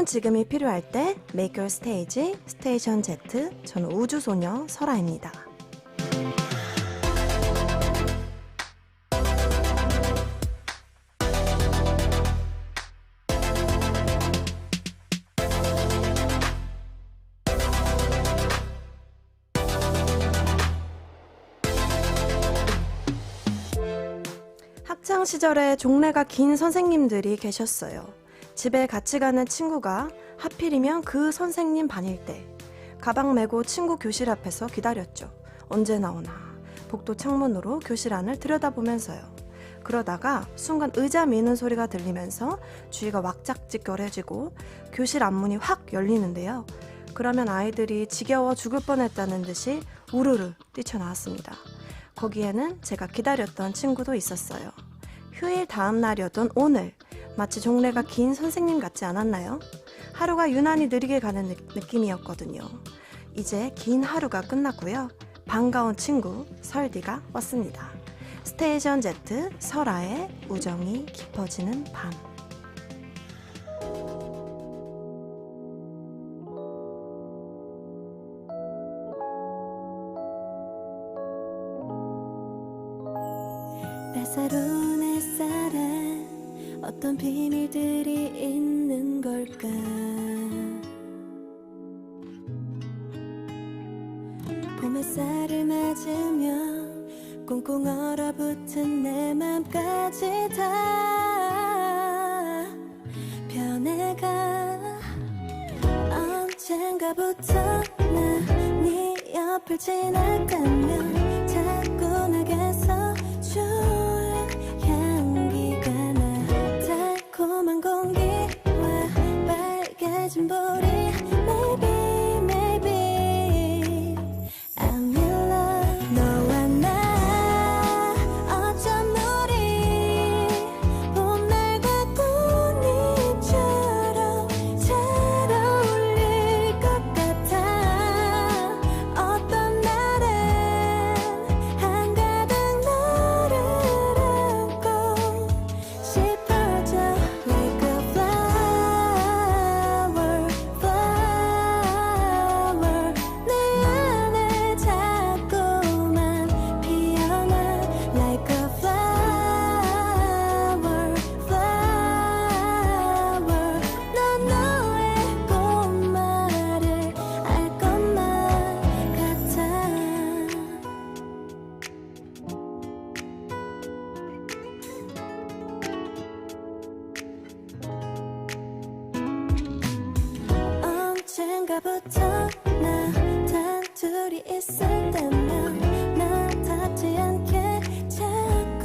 새로운 지금이 필요할 때 Make Your Stage, 스테이션 Z, 저는 우주소녀 설아입니다. 학창 시절에 종례가 긴 선생님들이 계셨어요. 집에 같이 가는 친구가 하필이면 그 선생님 반일 때 가방 메고 친구 교실 앞에서 기다렸죠. 언제 나오나 복도 창문으로 교실 안을 들여다보면서요. 그러다가 순간 의자 미는 소리가 들리면서 주위가 왁작지껄해지고 교실 앞문이 확 열리는데요. 그러면 아이들이 지겨워 죽을 뻔했다는 듯이 우르르 뛰쳐나왔습니다. 거기에는 제가 기다렸던 친구도 있었어요. 휴일 다음 날이었던 오늘, 마치 종례가 긴 선생님 같지 않았나요? 하루가 유난히 느리게 가는 느낌이었거든요. 이제 긴 하루가 끝났고요. 반가운 친구 설디가 왔습니다. 스테이션 Z 설아의 우정이 깊어지는 밤. 따사로운 햇살에 어떤 비밀들이 있는 걸까. 봄 햇살을 맞으며 꽁꽁 얼어붙은 내 맘까지 다 변해가. 언젠가부터 나 네 옆을 지나가면 자꾸 내게서 좋은 향기가 나. 달콤한 공기와 빨개진 볼이 Maybe maybe I'm in love. 너와 나 어쩜 우리 봄날과 꽃잎처럼 잘 어울릴 것 같아. 어떤 날엔 한가득 너를 안고 싶어져. Like a flower, flower. 내 안에 자꾸만 피어나. Like a flower, flower. 넌 너의 꽃말을 알 것만 같아. 언젠가부터 나 단둘이 있을 때면 나 닿지 않게 자꾸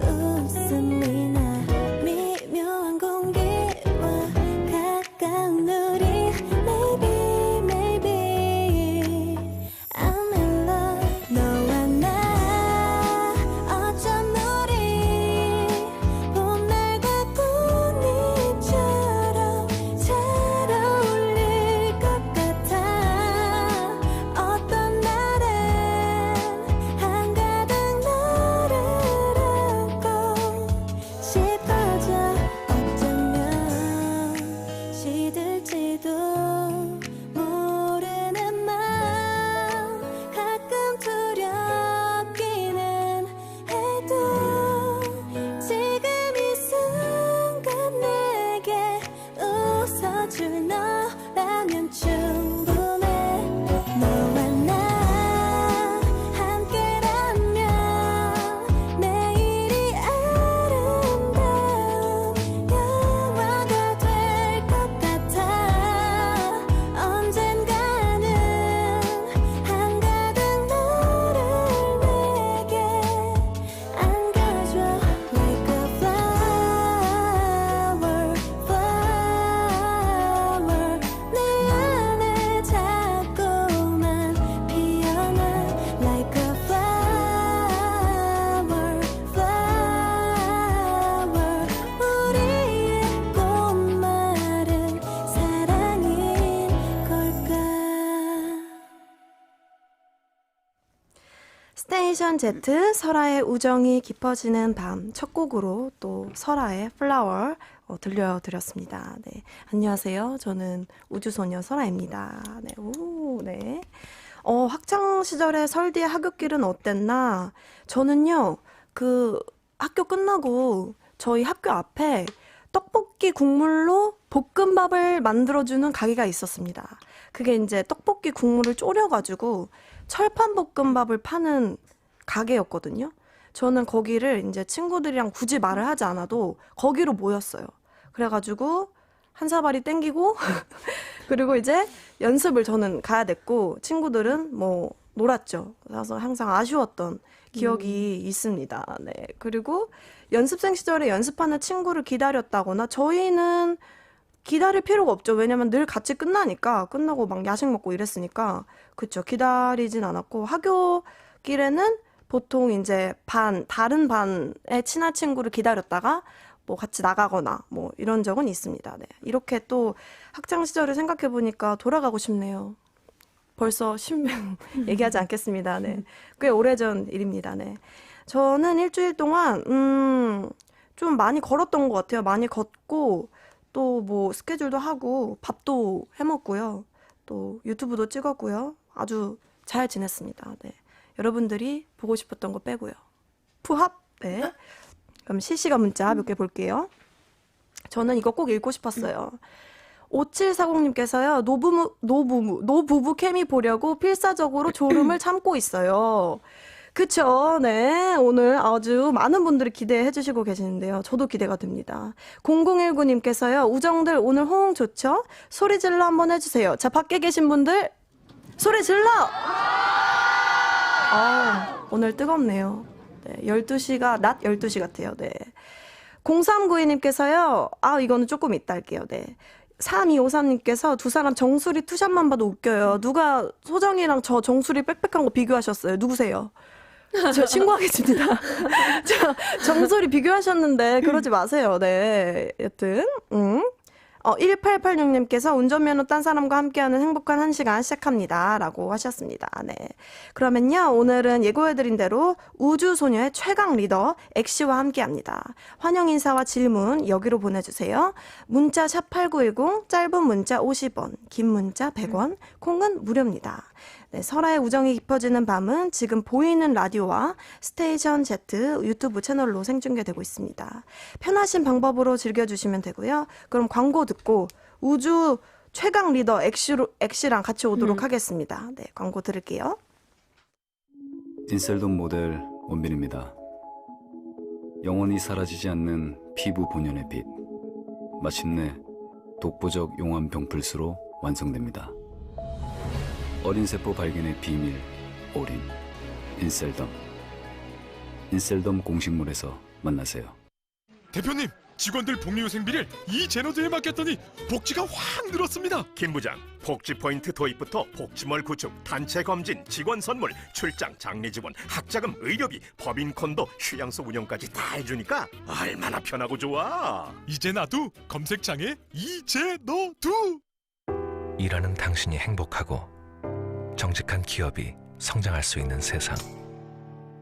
웃음이 나. 미묘한 공기와 가까운 우리 Maybe maybe I'm in love. 너와 나 어쩜 우리 봄날과 꽃잎처럼 잘 어울릴 것 같아. 어떤 날엔 스테이션 Z 설아의 우정이 깊어지는 밤 첫 곡으로 또 설아의 플라워 들려드렸습니다. 네, 안녕하세요. 저는 우주소녀 설아입니다. 네, 오, 네. 학창 시절에 설디의 하굣길은 어땠나? 저는요, 그 학교 끝나고 저희 학교 앞에 떡볶이 국물로 볶음밥을 만들어주는 가게가 있었습니다. 그게 이제 떡볶이 국물을 졸여가지고 철판 볶음밥을 파는 가게였거든요. 저는 거기를 이제 친구들이랑 굳이 말을 하지 않아도 거기로 모였어요. 그래가지고 한 사발이 땡기고 그리고 이제 연습을 저는 가야 됐고 친구들은 뭐 놀았죠. 그래서 항상 아쉬웠던 기억이 있습니다. 네. 그리고 연습생 시절에 연습하는 친구를 기다렸다거나 저희는 기다릴 필요가 없죠. 왜냐면 늘 같이 끝나고 막 야식 먹고 이랬으니까. 그쵸. 기다리진 않았고, 하교길에는 보통 이제 다른 반의 친한 친구를 기다렸다가 뭐 같이 나가거나 뭐 이런 적은 있습니다. 네. 이렇게 또 학창 시절을 생각해보니까 돌아가고 싶네요. 벌써 10년 얘기하지 않겠습니다. 네. 꽤 오래전 일입니다. 네. 저는 일주일 동안, 좀 많이 걸었던 것 같아요. 많이 걷고, 또 뭐 스케줄도 하고 밥도 해 먹고요. 또 유튜브도 찍었고요. 아주 잘 지냈습니다. 네. 여러분들이 보고 싶었던 거 빼고요. 푸합. 네. 그럼 실시간 문자 몇 개 볼게요. 저는 이거 꼭 읽고 싶었어요. 5740님께서요. 노부부 케미 보려고 필사적으로 졸음을 참고 있어요. 그쵸. 네. 오늘 아주 많은 분들이 기대해 주시고 계시는데요. 저도 기대가 됩니다. 0019님께서요. 우정들 오늘 호응 좋죠? 소리 질러 한번 해주세요. 자, 밖에 계신 분들 소리 질러! 오늘 뜨겁네요. 네. 12시가 낮 12시 같아요. 네. 0392님께서요. 이거는 조금 이따 할게요. 네. 3253님께서 두 사람 정수리 투샷만 봐도 웃겨요. 누가 소정이랑 저 정수리 빽빽한 거 비교하셨어요? 누구세요? 저 신고하겠습니다. 저 정수리 비교하셨는데 그러지 마세요. 네. 여튼 1886님께서 운전면허 딴 사람과 함께하는 행복한 한 시간 시작합니다. 라고 하셨습니다. 네. 그러면요. 오늘은 예고해드린 대로 우주소녀의 최강 리더 엑시와 함께합니다. 환영 인사와 질문 여기로 보내주세요. 문자 샵8910 짧은 문자 50원 긴 문자 100원 콩은 무료입니다. 네, 설아의 우정이 깊어지는 밤은 지금 보이는 라디오와 스테이션 Z 유튜브 채널로 생중계되고 있습니다. 편하신 방법으로 즐겨주시면 되고요. 그럼 광고 듣고 우주 최강 리더 엑시랑 같이 오도록 하겠습니다. 네, 광고 들을게요. 인셀돈 모델 원빈입니다. 영원히 사라지지 않는 피부 본연의 빛. 마침내 독보적 용암 병풀수로 완성됩니다. 어린 세포 발견의 비밀, 올인, 인셀덤. 인셀덤 공식몰에서 만나세요. 대표님, 직원들 복리후생비를 이 제너드에 맡겼더니 복지가 확 늘었습니다. 김 부장, 복지 포인트 도입부터 복지몰 구축, 단체 검진, 직원 선물, 출장, 장례 지원, 학자금, 의료비, 법인콘도, 휴양소 운영까지 다 해주니까 얼마나 편하고 좋아. 이제 나도 검색창에 이제너두. 일하는 당신이 행복하고 정직한 기업이 성장할 수 있는 세상.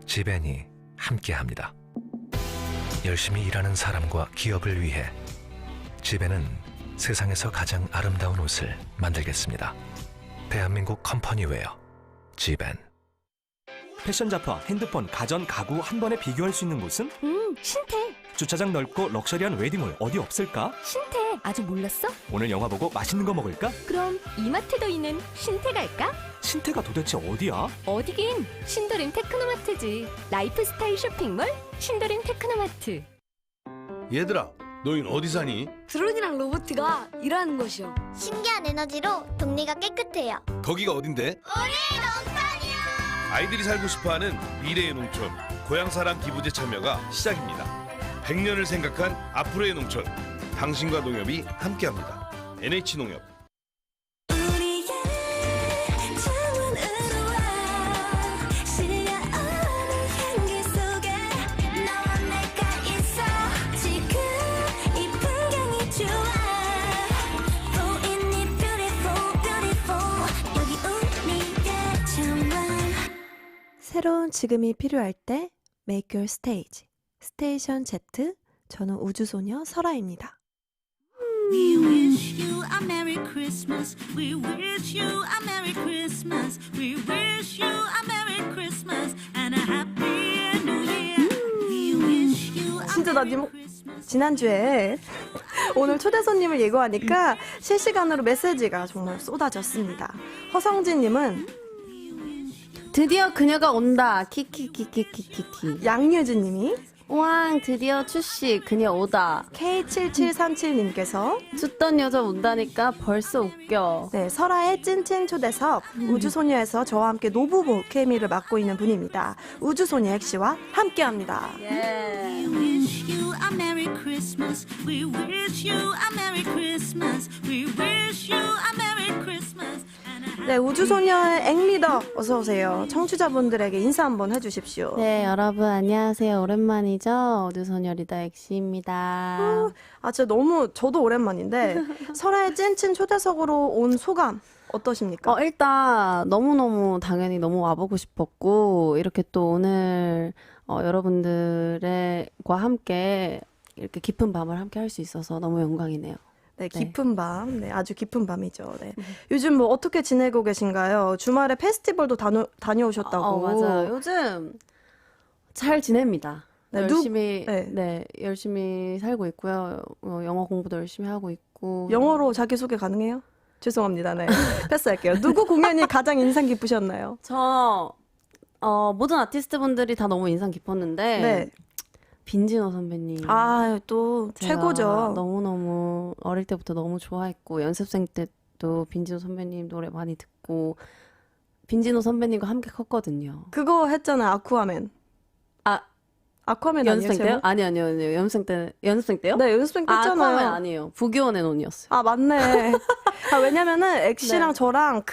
지벤이 함께합니다. 열심히 일하는 사람과 기업을 위해 지벤은 세상에서 가장 아름다운 옷을 만들겠습니다. 대한민국 컴퍼니웨어 지벤. 패션 잡화, 핸드폰, 가전, 가구 한 번에 비교할 수 있는 곳은? 신태. 주차장 넓고 럭셔리한 웨딩홀 어디 없을까? 신태. 아직 몰랐어? 오늘 영화 보고 맛있는 거 먹을까? 그럼 이마트도 있는 신태 갈까? 신태가 도대체 어디야? 어디긴 신도림 테크노마트지. 라이프스타일 쇼핑몰 신도림 테크노마트. 얘들아, 너흰 어디 사니? 드론이랑 로봇가 일하는 곳이요. 신기한 에너지로 동네가 깨끗해요. 거기가 어딘데? 우리 농촌이요. 아이들이 살고 싶어하는 미래의 농촌, 고향사랑 기부제 참여가 시작입니다. 100년을 생각한 앞으로의 농촌, 당신과 농협이 함께합니다. NH농협. 우리의 창문으로 와 실려오는 향기 속에 너와 내가 있어. 지금 이 풍경이 좋아. 보이니 beautiful beautiful. 여기 우리의 창문. 새로운 지금이 필요할 때 Make Your Stage 스테이션 Z. 저는 우주소녀 설아입니다. We wish you a Merry Christmas. We wish you a Merry Christmas. We wish you a Merry Christmas and a Happy New Year. We wish you a 진짜 나 Merry 님 Christmas. 지난주에 오늘 초대 손님을 예고하니까 실시간으로 메시지가 정말 쏟아졌습니다. 허성진님은 드디어 그녀가 온다. 키키키키키키키. 양유진님이 우왕 드디어 출시 그녀 오다. K7737님께서 듣던 여자 온다니까 벌써 웃겨. 네, 설아의 찐찐 초대석 우주소녀에서 저와 함께 노부부 케미를 맡고 있는 분입니다. 우주소녀 액씨와 함께합니다. We wish you a Merry Christmas. We wish you a Merry Christmas. We wish you a Merry Christmas. and a 네, 우주소녀의 액리더 어서 오세요. 청취자분들에게 인사 한번 해주십시오. 네 여러분 안녕하세요. 오랜만이죠. 우주소녀 리더 엑시입니다. 아, 진짜 너무 저도 오랜만인데 설아의 찐찐 초대석으로 온 소감 어떠십니까? 일단 너무너무 당연히 너무 와보고 싶었고 이렇게 또 오늘 여러분들과 함께 이렇게 깊은 밤을 함께 할 수 있어서 너무 영광이네요. 네, 깊은 밤. 네, 아주 깊은 밤이죠. 네. 요즘 뭐 어떻게 지내고 계신가요? 주말에 페스티벌도 다녀오셨다고. 맞아요. 요즘 잘 지냅니다. 네, 열심히 네. 열심히 살고 있고요. 영어 공부도 열심히 하고 있고. 영어로 자기소개 가능해요? 죄송합니다. 네. 패스할게요. 누구 공연이 가장 인상 깊으셨나요? 저 모든 아티스트 분들이 다 너무 인상 깊었는데 네. 빈진호 선배님. 아, 또 제가 최고죠. 너무너무 어릴 때부터 너무 좋아했고 연습생 때도 빈진호 선배님 노래 많이 듣고 빈진호 선배님과 함께 컸거든요. 그거 했잖아요. 아쿠아맨. 아쿠아맨 연습생 아니에요? 때요? 아니요. 연습생 때요? 네, 연습생 때 했잖아요. 아쿠아맨 아니에요. 부기원의 논이었어요. 아, 맞네. 왜냐면은 엑시랑 저랑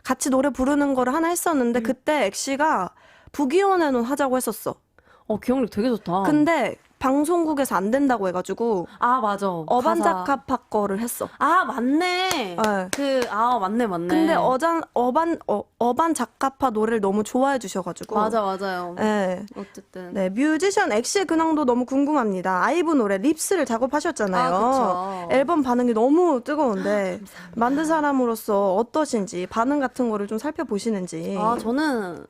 같이 노래 부르는 거를 하나 했었는데 그때 엑시가 부기원의 논 하자고 했었어. 기억력 되게 좋다. 근데 방송국에서 안 된다고 해가지고 맞아. 어반자카파 거를 했어. 맞네. 네. 맞네. 근데 어반자카파 노래를 너무 좋아해 주셔가지고. 맞아요. 네. 어쨌든. 네, 뮤지션 엑시의 근황도 너무 궁금합니다. 아이브 노래 립스를 작업하셨잖아요. 그쵸. 앨범 반응이 너무 뜨거운데 만든 사람으로서 어떠신지 반응 같은 거를 좀 살펴보시는지. 저는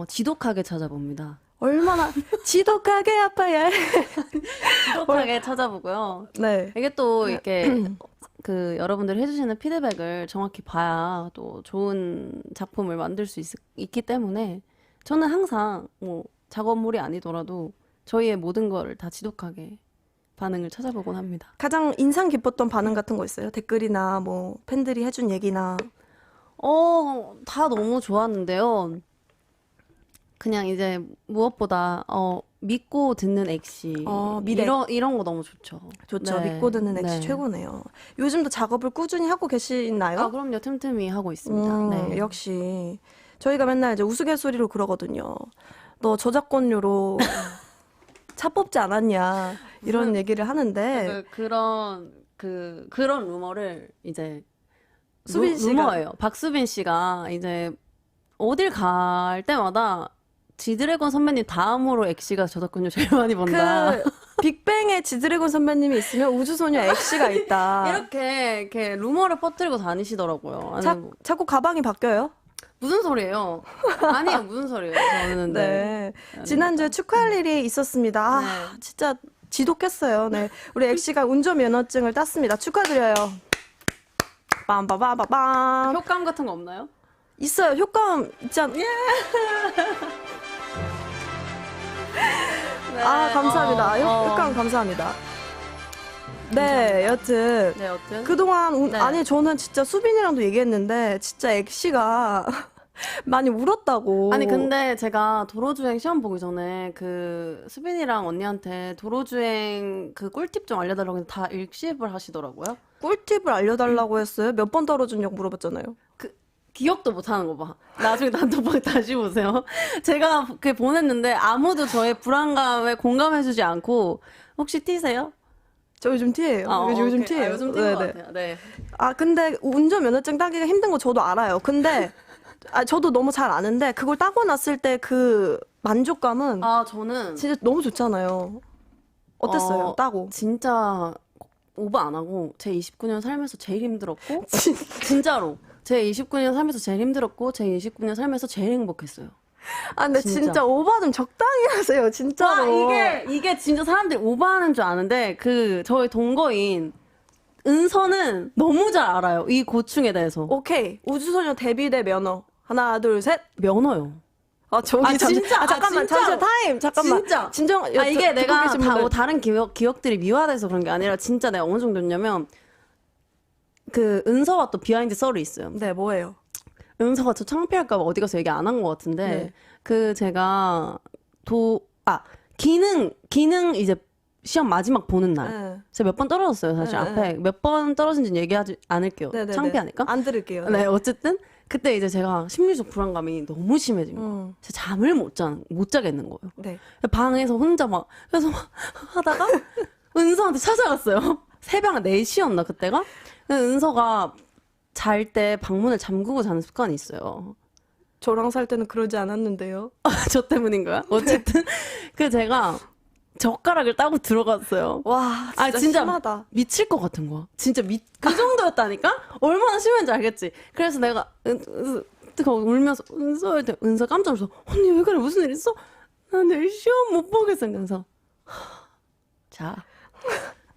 지독하게 찾아봅니다. 얼마나 지독하게 아파야 해. 지독하게 찾아보고요. 네. 이게 또 이렇게 여러분들이 해주시는 피드백을 정확히 봐야 또 좋은 작품을 만들 수 있기 때문에 저는 항상 작업물이 아니더라도 저희의 모든 거를 다 지독하게 반응을 찾아보곤 합니다. 가장 인상 깊었던 반응 같은 거 있어요? 댓글이나 뭐 팬들이 해준 얘기나. 다 너무 좋았는데요. 그냥 이제 무엇보다 믿고 듣는 엑시 미래. 이런 거 너무 좋죠. 좋죠. 네. 믿고 듣는 엑시 네. 최고네요. 요즘도 작업을 꾸준히 하고 계시나요? 그럼요. 틈틈이 하고 있습니다. 네. 역시 저희가 맨날 이제 우스갯소리로 그러거든요. 너 저작권료로 차 뽑지 않았냐 이런 얘기를 하는데 그런 루머를 이제 수빈 씨가 루머예요. 박수빈 씨가 이제 어딜 갈 때마다 지드래곤 선배님 다음으로 엑시가 저작권료 제일 많이 번다. 빅뱅의 지드래곤 선배님이 있으면 우주소녀 엑시가 있다. 이렇게 루머를 퍼뜨리고 다니시더라고요. 자꾸 가방이 바뀌어요? 무슨 소리예요? 아니에요, 무슨 소리예요? 저는 네. 지난주에 축하할 일이 있었습니다. 네. 진짜 지독했어요. 네. 우리 엑시가 운전면허증을 땄습니다. 축하드려요. 빰빠바바밤. 효과음 같은 거 없나요? 있어요. 효과음 있잖아요. 네. 감사합니다. 효과음 감사합니다. 네, 여튼. 네, 여튼. 그동안, 네. 아니, 저는 진짜 수빈이랑도 얘기했는데, 진짜 엑시가 많이 울었다고. 아니, 근데 제가 도로주행 시험 보기 전에 수빈이랑 언니한테 도로주행 꿀팁 좀 알려달라고 해서 다 일시입을 하시더라고요. 꿀팁을 알려달라고 했어요? 몇 번 떨어졌냐고 물어봤잖아요. 기억도 못하는 거 봐. 나중에 단톡방 다시 보세요. 제가 보냈는데 아무도 저의 불안감에 공감해주지 않고 혹시 T세요? 저 요즘 T예요. 요즘 T예요. 요즘 T인 것 같아요. 네. 근데 운전면허증 따기가 힘든 거 저도 알아요. 근데 저도 너무 잘 아는데 그걸 따고 났을 때 그 만족감은 저는 진짜 너무 좋잖아요. 어땠어요? 따고. 진짜 오버 안 하고 제 29년 살면서 제일 힘들었고 진짜로 제 29년 살면서 제일 힘들었고 제 29년 살면서 제일 행복했어요. 근데 진짜 오버 좀 적당히 하세요. 진짜로. 이게 진짜 사람들이 오버하는 줄 아는데 저희 동거인 은서는 너무 잘 알아요. 이 고충에 대해서. 오케이. 우주소녀 데뷔 대 면허. 하나, 둘, 셋. 면허요. 진짜. 잠깐만. 잠시만. 타임. 잠깐만. 진짜. 진정. 이게 내가 계신 분들. 다른 기억들이 미화돼서 그런 게 아니라 진짜 내가 어느 정도였냐면 그 은서와 또 비하인드 썰이 있어요. 네, 뭐예요? 은서가 저 창피할까 봐 어디 가서 얘기 안 한 것 같은데 네. 제가 기능 이제 시험 마지막 보는 날 네. 제가 몇 번 떨어졌어요. 사실 네, 앞에 몇 번 떨어진지는 얘기하지 않을게요. 네네네. 창피하니까. 안 들을게요. 네, 어쨌든 그때 이제 제가 심리적 불안감이 너무 심해진 거예요. 제가 잠을 못 자겠는 거예요. 네. 방에서 혼자 그래서 하다가 은서한테 찾아갔어요. 새벽 4시였나 그때가? 은서가 잘 때 방문을 잠그고 자는 습관이 있어요. 저랑 살 때는 그러지 않았는데요. 저 때문인가요? 어쨌든 제가 젓가락을 따고 들어갔어요. 와, 진짜 심하다. 미칠 것 같은 거야. 진짜 그 정도였다니까? 얼마나 심한지 알겠지? 그래서 내가 울면서 은서 깜짝 놀라서 언니 왜 그래? 무슨 일 있어? 나 내일 시험 못 보겠어. 그래서 자.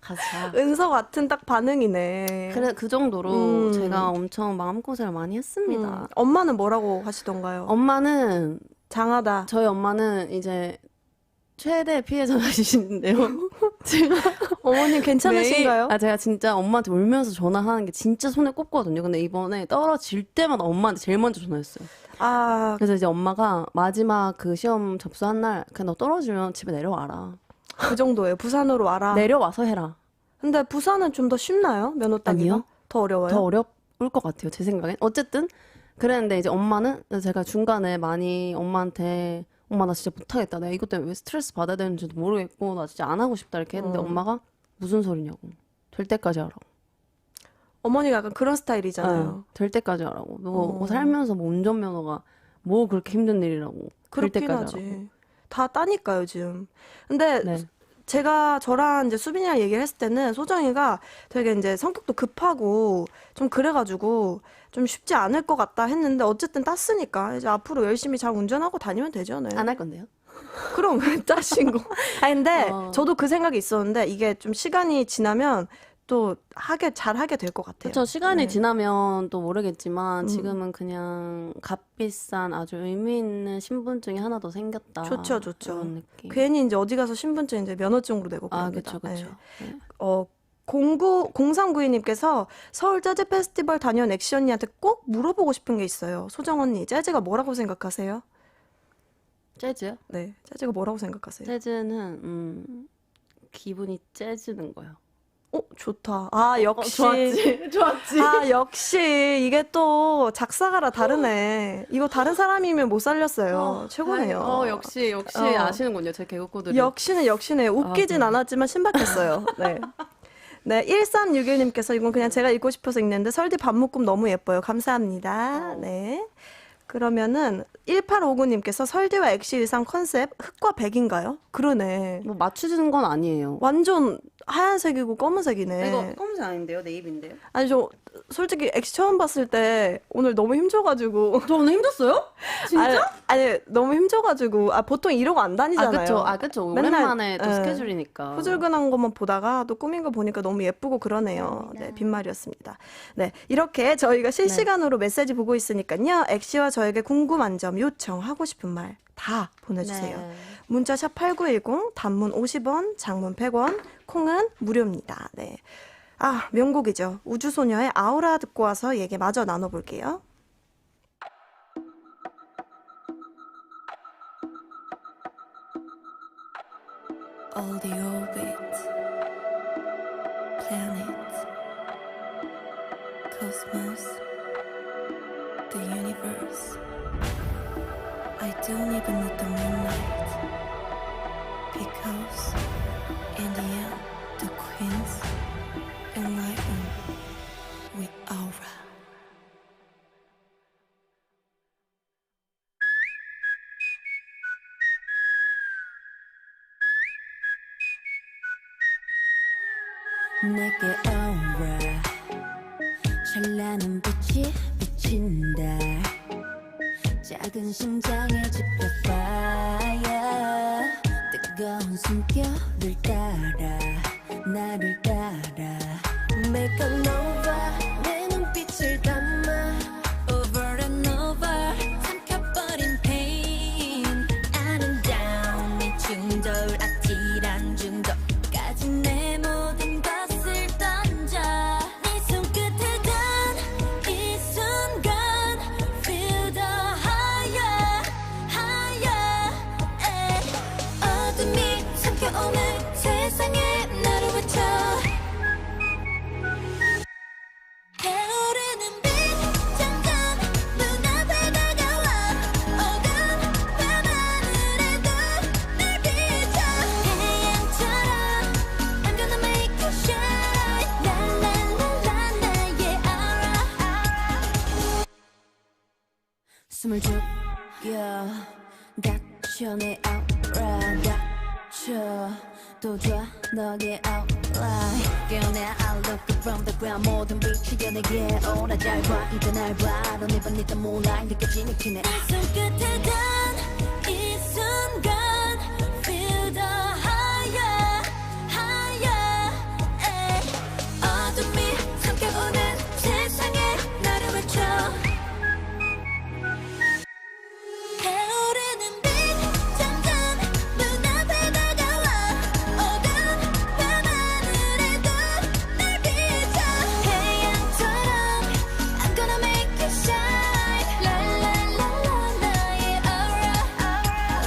가서 자. 은서 같은 딱 반응이네. 그래 그 정도로 제가 엄청 마음고생을 많이 했습니다. 엄마는 뭐라고 하시던가요? 엄마는 장하다. 저희 엄마는 이제 최대 피해자이신데요. 제가 어머님 괜찮으신가요? 제가 진짜 엄마한테 울면서 전화하는 게 진짜 손에 꼽거든요. 근데 이번에 떨어질 때마다 엄마한테 제일 먼저 전화했어요. 그래서 이제 엄마가 마지막 그 시험 접수한 날 그냥 너 떨어지면 집에 내려와라. 그 정도예요. 부산으로 와라. 내려와서 해라. 근데 부산은 좀 더 쉽나요? 면허 따기가? 아니요. 더 어려워요? 더 어려울 것 같아요. 제 생각엔. 어쨌든 그랬는데 이제 엄마는 제가 중간에 많이 엄마한테 엄마 나 진짜 못하겠다. 내가 이것 때문에 왜 스트레스 받아야 되는지도 모르겠고 나 진짜 안 하고 싶다 이렇게 했는데 엄마가 무슨 소리냐고. 될 때까지 하라고. 어머니가 약간 그런 스타일이잖아요. 될 때까지 하라고. 뭐 살면서 뭐 운전면허가 뭐 그렇게 힘든 일이라고. 될 그렇긴 때까지 하지. 하라고. 다 따니까요, 지금. 근데 네. 저랑 이제 수빈이랑 얘기를 했을 때는 소정이가 되게 이제 성격도 급하고 좀 그래가지고 좀 쉽지 않을 것 같다 했는데 어쨌든 땄으니까 이제 앞으로 열심히 잘 운전하고 다니면 되잖아요. 안 할 건데요? 그럼 왜 따신 거? 근데 저도 그 생각이 있었는데 이게 좀 시간이 지나면 또 잘 하게 될 것 같아요. 그렇죠. 시간이 지나면 또 모르겠지만 지금은 그냥 값비싼 아주 의미 있는 신분증이 하나 더 생겼다. 좋죠. 그런 느낌. 괜히 이제 어디 가서 신분증 이제 면허증으로 내고 그럽니다. 그렇죠. 네. 0392님께서 서울 재즈 페스티벌 다녀온 엑시 언니한테 꼭 물어보고 싶은 게 있어요. 소정 언니, 재즈가 뭐라고 생각하세요? 재즈요? 네, 재즈가 뭐라고 생각하세요? 재즈는 기분이 재즈는 거예요. 좋다. 역시. 좋았지. 역시 이게 또 작사가라 다르네. 이거 다른 사람이면 못 살렸어요. 최고네요. 역시 아시는군요. 제 개그 코드를. 역시네. 웃기진 않았지만 신박했어요. 네. 네, 1361님께서 이건 그냥 제가 읽고 싶어서 읽는데 설디 밥묶음 너무 예뻐요. 감사합니다. 네. 그러면은 1859님께서 설디와 엑시 의상 컨셉 흑과 백인가요? 그러네. 뭐 맞추는 건 아니에요. 완전 하얀색이고 검은색이네. 이거 검은색 아닌데요? 네이비인데요? 아니 저 솔직히 엑시 처음 봤을 때 오늘 너무 힘줘가지고. 저 오늘 힘들었어요? 진짜? 아니 너무 힘줘가지고 보통 이러고 안 다니잖아요. 그쵸. 오랜만에 또 스케줄이니까. 후줄근한 것만 보다가 또 꾸민 거 보니까 너무 예쁘고 그러네요. 네, 빈말이었습니다. 네, 이렇게 저희가 실시간으로 메시지 보고 있으니까요. 엑시와 저에게 궁금한 점, 요청, 하고 싶은 말 다 보내주세요. 네. 문자 샵 8910, 단문 50원, 장문 100원, 콩은 무료입니다. 네. 명곡이죠. 우주소녀의 아우라 듣고 와서 얘기 마저 나눠볼게요. All the orbits, planets, cosmos, the universe. I don't even need the moonlight, because in the end, the queens enlighten with aura. 내게 오라 찬란한 빛이 비친다 작은 심장에 집혀 fire 뜨거운 숨결을 따라 나를 따라 Make a nova 내 눈빛을 담아 Over and over 삼켜버린 pain 아름다운 이 충돌 아찔한 중독까지 내 모든 것을 던져 네 손끝에 단 이 순간 Feel the higher higher 에. 어둠이 삼켜오는 세상에 나를 외쳐 타오르는 빛 점점 눈앞에 다가와 어두운 밤하늘에도 날 비춰 태양처럼 I'm gonna make you shine 랄랄랄라 나의 aura 숨을 죽여 닥쳐 내 aura 닥쳐 또 좋아 너의 outline 깨어내 I look up from the ground 모든 빛이 내게 오라 잘 봐 이제 날 봐 넌 이번 네 moonlight 느껴지는 기네 내 손끝에 단 이 순간 Feel the higher higher 에. 어둠이 삼켜오는 세상에 나를 외쳐 타오르는 빛 점점 눈앞에 다가와 어두운 밤하늘에도 날 비춰 태양처럼 I'm gonna make you shine 랄랄랄라 나의 aura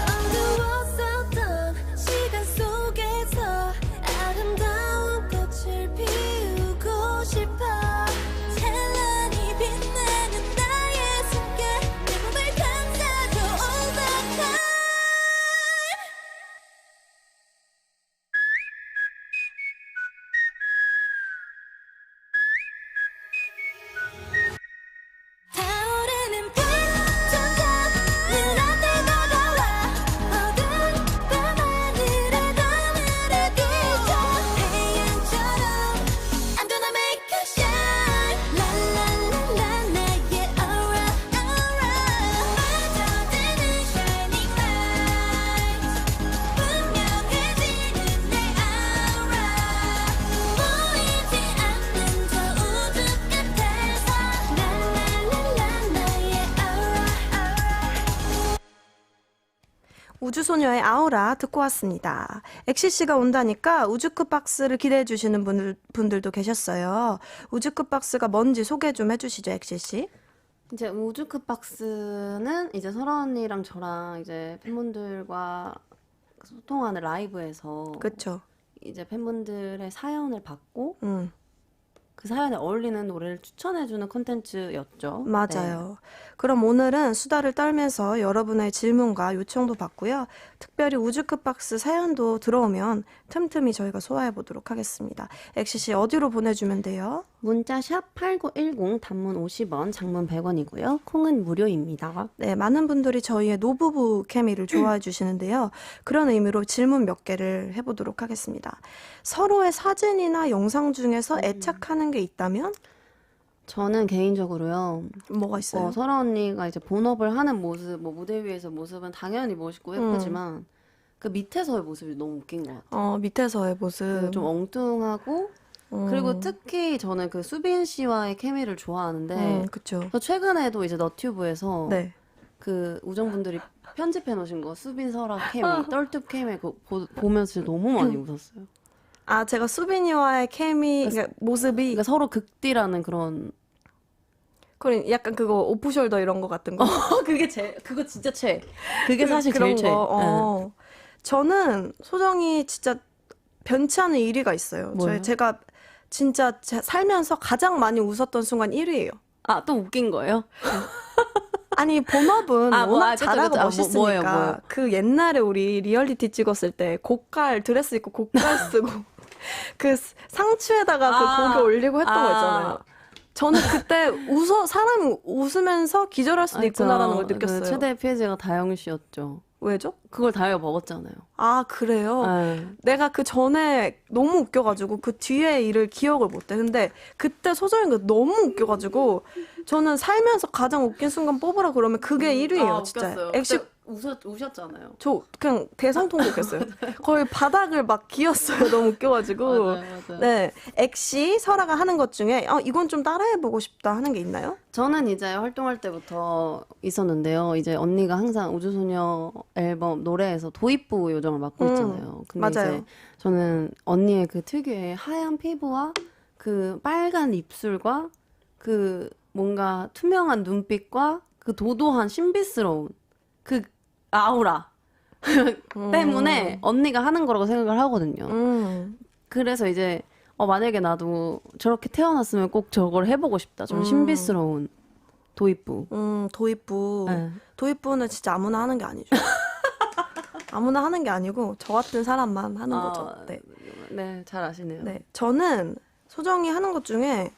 어두웠었던 시간 속에서 아름다운 꽃을 피우고 싶어 찬란히 빛나는 나의 숨결 내 몸을 감싸줘 all the time 타오르는 빛 점점 눈앞에 다가와 어두운 밤하늘에도 나를 비춰 태양처럼 I'm gonna make you shine 랄랄랄라 나의 aura aura 빠져드는 shining light 분명해지는 내 aura 보이지 않는 저 우주 끝에서 랄랄랄라 나의 aura 우주소녀의 아우라 듣고 왔습니다. 엑시씨가 온다니까 우주급 박스를 기대해 주시는 분들도 계셨어요. 우주급 박스가 뭔지 소개 좀 해주시죠, 엑시씨. 이제 우주급 박스는 이제 설아 언니랑 저랑 이제 팬분들과 소통하는 라이브에서 그쵸. 이제 팬분들의 사연을 받고 음, 그 사연에 어울리는 노래를 추천해주는 콘텐츠였죠. 맞아요. 그럼 오늘은 수다를 떨면서 여러분의 질문과 요청도 받고요. 특별히 우주급 박스 사연도 들어오면 틈틈이 저희가 소화해 보도록 하겠습니다. 엑시씨 어디로 보내주면 돼요? 문자 샵 8910 단문 50원, 장문 100원이고요. 콩은 무료입니다. 네, 많은 분들이 저희의 노부부 케미를 좋아해 주시는데요. 그런 의미로 질문 몇 개를 해보도록 하겠습니다. 서로의 사진이나 영상 중에서 애착하는 게 있다면? 저는 개인적으로요. 뭐가 있어요? 설아 언니가 이제 본업을 하는 모습, 뭐 무대 위에서 모습은 당연히 멋있고 예쁘지만 그 밑에서의 모습이 너무 웃긴 것 같아요. 밑에서의 모습. 그 좀 엉뚱하고 그리고 특히 저는 그 수빈 씨와의 케미를 좋아하는데 그쵸. 저 최근에도 이제 너튜브에서 네. 그 우정분들이 편집해 놓으신 거 수빈 설아 케미, 떨뚝 케미 그거 보면서 진짜 너무 많이 웃었어요. 아, 제가 수빈이와의 케미, 그러니까 모습이. 그러니까 서로 극디라는 그런. 그럼 약간 그거 오프숄더 이런 거 같은 거. 그거 진짜 그게 사실 그런 제일 거. 저는 소정이 진짜 변치 않은 1위가 있어요. 뭐예요? 제가 진짜 살면서 가장 많이 웃었던 순간 1위예요. 아, 또 웃긴 거예요? 아니, 본업은 워낙 그쵸, 잘하고 그쵸. 멋있으니까. 뭐예요? 그 옛날에 우리 리얼리티 찍었을 때 고깔 드레스 입고 고깔 쓰고 그 상추에다가 그 고기 올리고 했던 거 있잖아요. 저는 그때 사람이 웃으면서 기절할 수도 있구나라는 걸 느꼈어요. 그 최대 피해자가 다영 씨였죠. 왜죠? 그걸 다이어 먹었잖아요. 아, 그래요? 네. 내가 그 전에 너무 웃겨가지고 그 뒤에 일을 기억을 못해. 근데 그때 소정이가 너무 웃겨가지고 저는 살면서 가장 웃긴 순간 뽑으라 그러면 그게 1위예요, 진짜. 웃겼어요. 액시 그때 우셨잖아요. 저 그냥 대성통곡했어요. 거의 바닥을 막 기었어요. 너무 웃겨가지고. 맞아요. 네, 액시 설아가 하는 것 중에 이건 좀 따라해보고 싶다 하는 게 있나요? 저는 이제 활동할 때부터 있었는데요. 이제 언니가 항상 우주소녀 앨범 노래에서 도입부 요정을 맡고 있잖아요. 근데 맞아요. 이제 저는 언니의 그 특유의 하얀 피부와 그 빨간 입술과 그 뭔가 투명한 눈빛과 그 도도한 신비스러운 그 아우라 때문에 언니가 하는 거라고 생각을 하거든요. 그래서 이제 만약에 나도 저렇게 태어났으면 꼭 저걸 해보고 싶다. 좀 신비스러운 도입부. 도입부. 네. 도입부는 진짜 아무나 하는 게 아니죠. 아무나 하는 게 아니고 저 같은 사람만 하는 거죠. 네. 네, 잘 아시네요. 네, 저는 소정이 하는 것 중에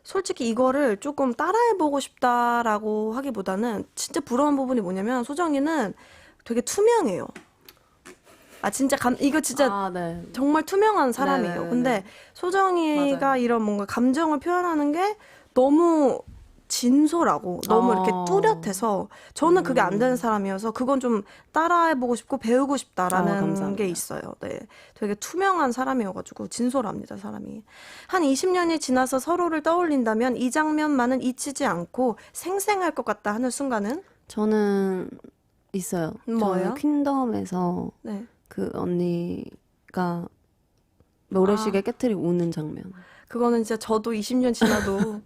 솔직히 이거를 조금 따라해보고 싶다라고 하기보다는 진짜 부러운 부분이 뭐냐면 소정이는 되게 투명해요. 아 진짜 이거 진짜 네. 정말 투명한 사람이에요. 네네네네. 근데 소정이가 맞아요. 이런 뭔가 감정을 표현하는 게 너무 진솔하고 너무 이렇게 뚜렷해서 저는 그게 안 되는 사람이어서 그건 좀 따라해보고 싶고 배우고 싶다라는 감사합니다. 게 있어요. 네, 되게 투명한 사람이어가지고 진솔합니다, 사람이. 한 20년이 지나서 서로를 떠올린다면 이 장면만은 잊히지 않고 생생할 것 같다 하는 순간은? 저는 있어요. 뭐예요? 저는 퀸덤에서 네. 그 언니가 모래시계 깨트리고 우는 장면. 그거는 진짜 저도 20년 지나도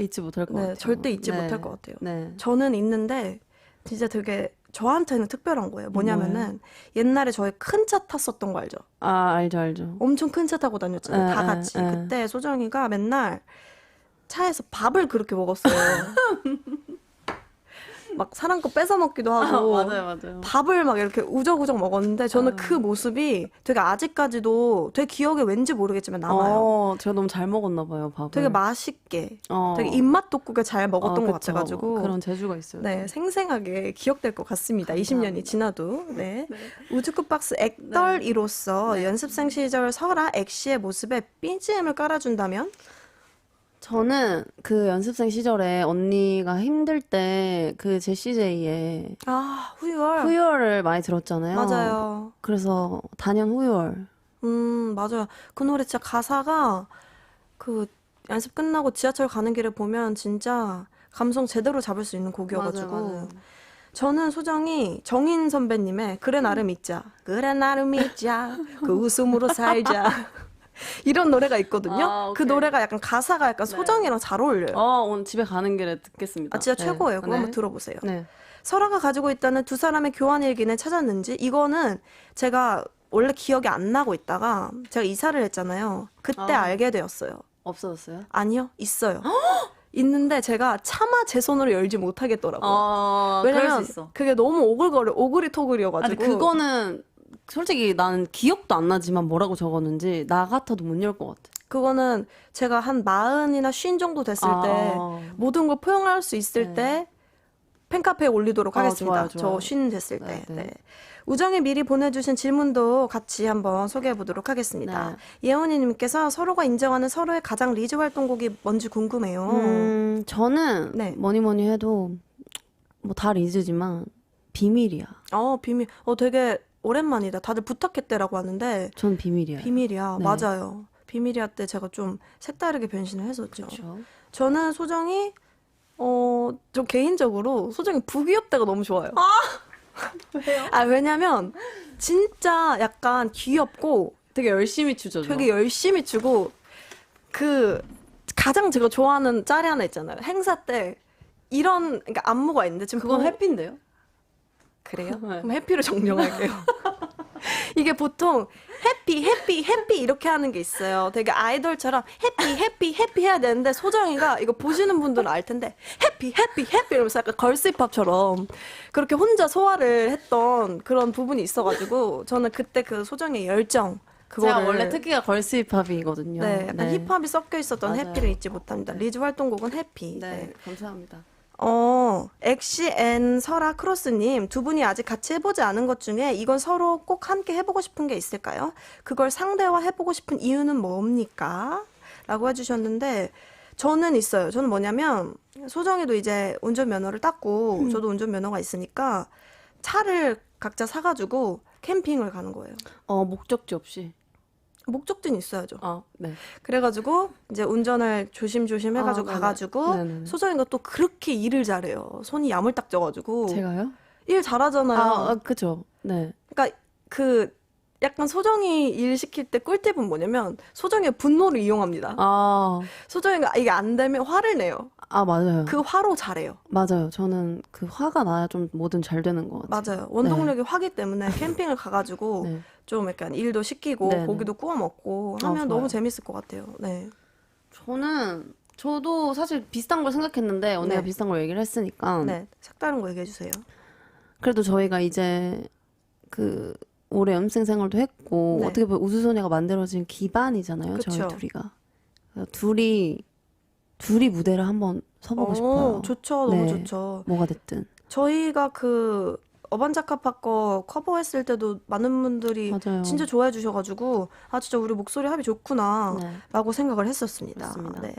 잊지 못할 것 네, 같아요. 절대 잊지 네. 못할 것 같아요. 네. 저는 있는데 진짜 되게 저한테는 특별한 거예요. 뭐냐면은 옛날에 저희 큰 차 탔었던 거 알죠? 알죠. 엄청 큰 차 타고 다녔잖아요. 다 같이. 그때 소정이가 맨날 차에서 밥을 그렇게 먹었어요. 막 사람 거 뺏어 먹기도 하고 맞아요. 밥을 막 이렇게 우적우적 먹었는데 저는 그 모습이 되게 아직까지도 되게 기억에 왠지 모르겠지만 남아요. 제가 너무 잘 먹었나 봐요, 밥을. 되게 맛있게 되게 입맛 돋구게 잘 먹었던 것 그쵸. 같아가지고 그런 재주가 있어요. 네, 생생하게 기억될 것 같습니다. 감사합니다. 20년이 지나도. 네. 우주쿠박스 액덜이로서 연습생 시절 설아 액시의 모습에 BGM을 깔아준다면? 저는 그 연습생 시절에 언니가 힘들 때 그 제시제이의 후유월. 후유월을 많이 들었잖아요. 맞아요. 그래서 단연 후유월. 맞아요. 그 노래 진짜 가사가 그 연습 끝나고 지하철 가는 길에 보면 진짜 감성 제대로 잡을 수 있는 곡이어가지고. 맞아요. 저는 소정이 정인 선배님의 그래 나를 믿자. 그래 나를 믿자. 그 웃음으로 살자. 이런 노래가 있거든요. 그 노래가 약간 가사가 약간 소정이랑 잘 어울려요. 오늘 집에 가는 길에 듣겠습니다. 진짜 네. 최고예요. 그거 한번 들어보세요. 네. 설아가 가지고 있다는 두 사람의 교환 일기는 찾았는지 이거는 제가 원래 기억이 안 나고 있다가 제가 이사를 했잖아요. 그때 알게 되었어요. 없어졌어요? 아니요, 있어요. 있는데 제가 차마 제 손으로 열지 못하겠더라고요. 그럴 왜냐면 수 있어. 그게 너무 오글토글이어가지고. 근데 그거는 솔직히 나는 기억도 안 나지만 뭐라고 적었는지 나 같아도 못 열 것 같아. 그거는 제가 한 40이나 50 정도 됐을 때 모든 걸 표현할 수 있을 때 팬카페에 올리도록 하겠습니다. 좋아요. 저 50 됐을 때. 네. 네. 우정이 미리 보내주신 질문도 같이 한번 소개해 보도록 하겠습니다. 예원이님께서 서로가 인정하는 서로의 가장 리즈 활동곡이 뭔지 궁금해요. 저는 뭐니 해도 뭐 다 리즈지만 비밀이야. 비밀. 되게 오랜만이다. 다들 부탁했대라고 하는데 전 비밀이야. 비밀이야. 네. 맞아요. 비밀이야 때 제가 좀 색다르게 변신을 했었죠. 그렇죠. 저는 소정이 저 개인적으로 소정이 부귀엽다가 너무 좋아요. 왜요? 왜냐면 진짜 약간 귀엽고 되게 열심히 추죠. 되게 열심히 추고 그 가장 제가 좋아하는 짤이 하나 있잖아요. 행사 때 이런 그러니까 안무가 있는데 지금 그건 해피인데요? 그래요? 그럼 해피로 정정할게요. 이게 보통 해피 이렇게 하는 게 있어요. 되게 아이돌처럼 해피 해야 되는데 소정이가 이거 보시는 분들은 알 텐데 해피 이러면서 약간 걸스 힙합처럼 그렇게 혼자 소화를 했던 그런 부분이 있어가지고 저는 그때 그 소정의 열정 그거를 제가 원래 특기가 걸스 힙합이거든요. 네, 약간 힙합이 섞여 있었던 맞아요. 해피를 잊지 못합니다. 리즈 활동곡은 해피. 네, 감사합니다. 엑시앤 설아 크로스님, 두 분이 아직 같이 해보지 않은 것 중에 이건 서로 꼭 함께 해보고 싶은 게 있을까요? 그걸 상대와 해보고 싶은 이유는 뭡니까? 라고 해주셨는데, 저는 있어요. 저는 뭐냐면, 소정이도 이제 운전면허를 땄고, 저도 운전면허가 있으니까, 차를 각자 사가지고 캠핑을 가는 거예요. 목적지 없이. 목적지는 있어야죠. 네. 그래가지고 이제 운전을 조심조심 해가지고 네네. 가가지고 네네네. 소정이가 또 그렇게 일을 잘해요. 손이 야물딱져가지고 제가요? 일 잘하잖아요. 그죠. 네. 그러니까 그 약간 소정이 일 시킬 때 꿀팁은 뭐냐면 소정이의 분노를 이용합니다. 소정이가 이게 안 되면 화를 내요. 맞아요. 그 화로 잘해요. 맞아요. 저는 그 화가 나야 좀 뭐든 잘 되는 것 같아요. 맞아요. 원동력이 화기 때문에 캠핑을 가가지고 네. 좀 약간 일도 시키고 네네. 고기도 구워 먹고 하면 좋아요. 너무 재밌을 것 같아요. 네. 저도 사실 비슷한 걸 생각했는데 언니가 네. 비슷한 걸 얘기를 했으니까 네. 색다른 거 얘기해 주세요. 그래도 저희가 이제 그 올해 연습생 생활도 했고 네. 어떻게 보면 우수소녀가 만들어진 기반이잖아요. 그쵸. 저희 둘이가. 그래서 둘이 무대를 한번 서보고 싶어요. 좋죠. 너무 네. 좋죠. 뭐가 됐든. 저희가 그 어반자카파 거 커버했을 때도 많은 분들이 맞아요. 진짜 좋아해 주셔가지고 아 진짜 우리 목소리 합이 좋구나 네. 라고 생각을 했었습니다. 맞습니다. 네.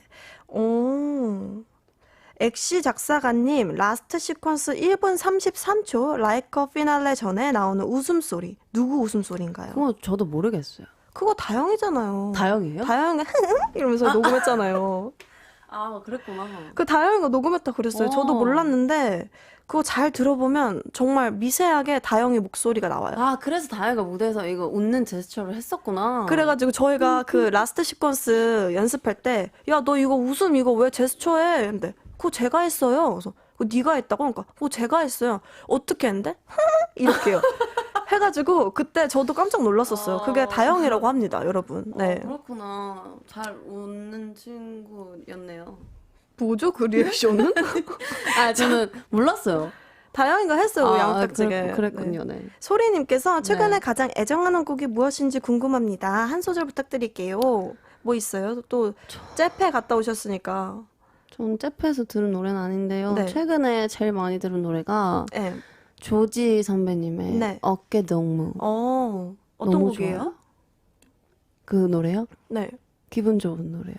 엑시 작사가님 라스트 시퀀스 1분 33초 라이커 피날레 전에 나오는 웃음소리 누구 웃음소리인가요? 그거 저도 모르겠어요. 그거 다영이잖아요. 다영이에요? 다영이가 이러면서 녹음했잖아요. 그랬구나. 그 다영이가 녹음했다 그랬어요. 저도 몰랐는데 그거 잘 들어보면 정말 미세하게 다영이 목소리가 나와요. 그래서 다영이가 무대에서 이거 웃는 제스처를 했었구나. 그래가지고 저희가 그 라스트 시퀀스 연습할 때 야 너 이거 웃음 이거 왜 제스처해? 근데 그거 제가 했어요. 그래서 그거 네가 했다고? 그러니까 그거 제가 했어요. 어떻게 했는데? 이렇게요. 해가지고 그때 저도 깜짝 놀랐었어요. 그게 다영이라고 합니다, 여러분. 네. 그렇구나. 잘 웃는 친구였네요. 뭐죠 그 리액션은? 저는 몰랐어요. 다영이가 했어요, 양딱지게. 그랬군요, 네. 소리님께서 최근에 가장 애정하는 곡이 무엇인지 궁금합니다. 한 소절 부탁드릴게요. 뭐 있어요? 또 잽해 갔다 오셨으니까. 전 잽해서 들은 노래는 아닌데요. 네. 최근에 제일 많이 들은 노래가 네. 조지 선배님의 네. 어깨동무. 어떤 너무 곡이에요? 좋아요. 그 노래요? 네. 기분 좋은 노래요.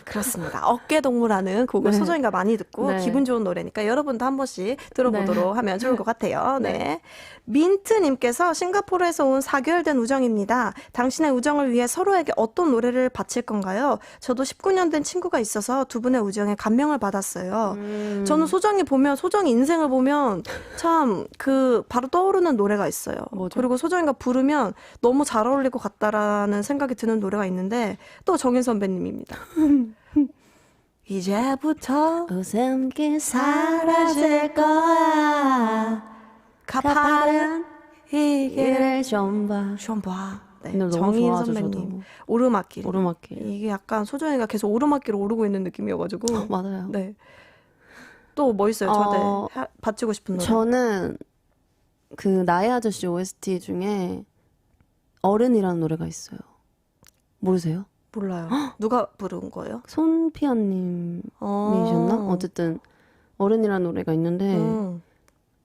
그렇습니다. 어깨동무라는 곡을 네. 소정이가 많이 듣고 네. 기분 좋은 노래니까 여러분도 한 번씩 들어보도록 하면 좋을 것 같아요. 네. 네. 민트님께서 싱가포르에서 온 4개월 된 우정입니다. 당신의 우정을 위해 서로에게 어떤 노래를 바칠 건가요? 저도 19년 된 친구가 있어서 두 분의 우정에 감명을 받았어요. 저는 소정이 인생을 보면 참 바로 떠오르는 노래가 있어요. 뭐죠? 그리고 소정이가 부르면 너무 잘 어울릴 것 같다라는 생각이 드는 노래가 있는데 또 정인 선배님입니다. 이제부터 웃음기 사라질 거야. 가파른 이 길을 좀 봐. 네, 이 노래 너무 정인 좋아하죠, 선배님. 저도. 오르막길. 오르막길. 이게 약간 소정이가 계속 오르막길을 오르고 있는 느낌이어가지고. 맞아요. 네. 또 뭐 있어요? 저한테 바치고 싶은 노래. 저는 그 나의 아저씨 OST 중에 어른이라는 노래가 있어요. 모르세요? 몰라요. 누가 부른 거예요? 손피아님이셨나? 어쨌든 어른이라는 노래가 있는데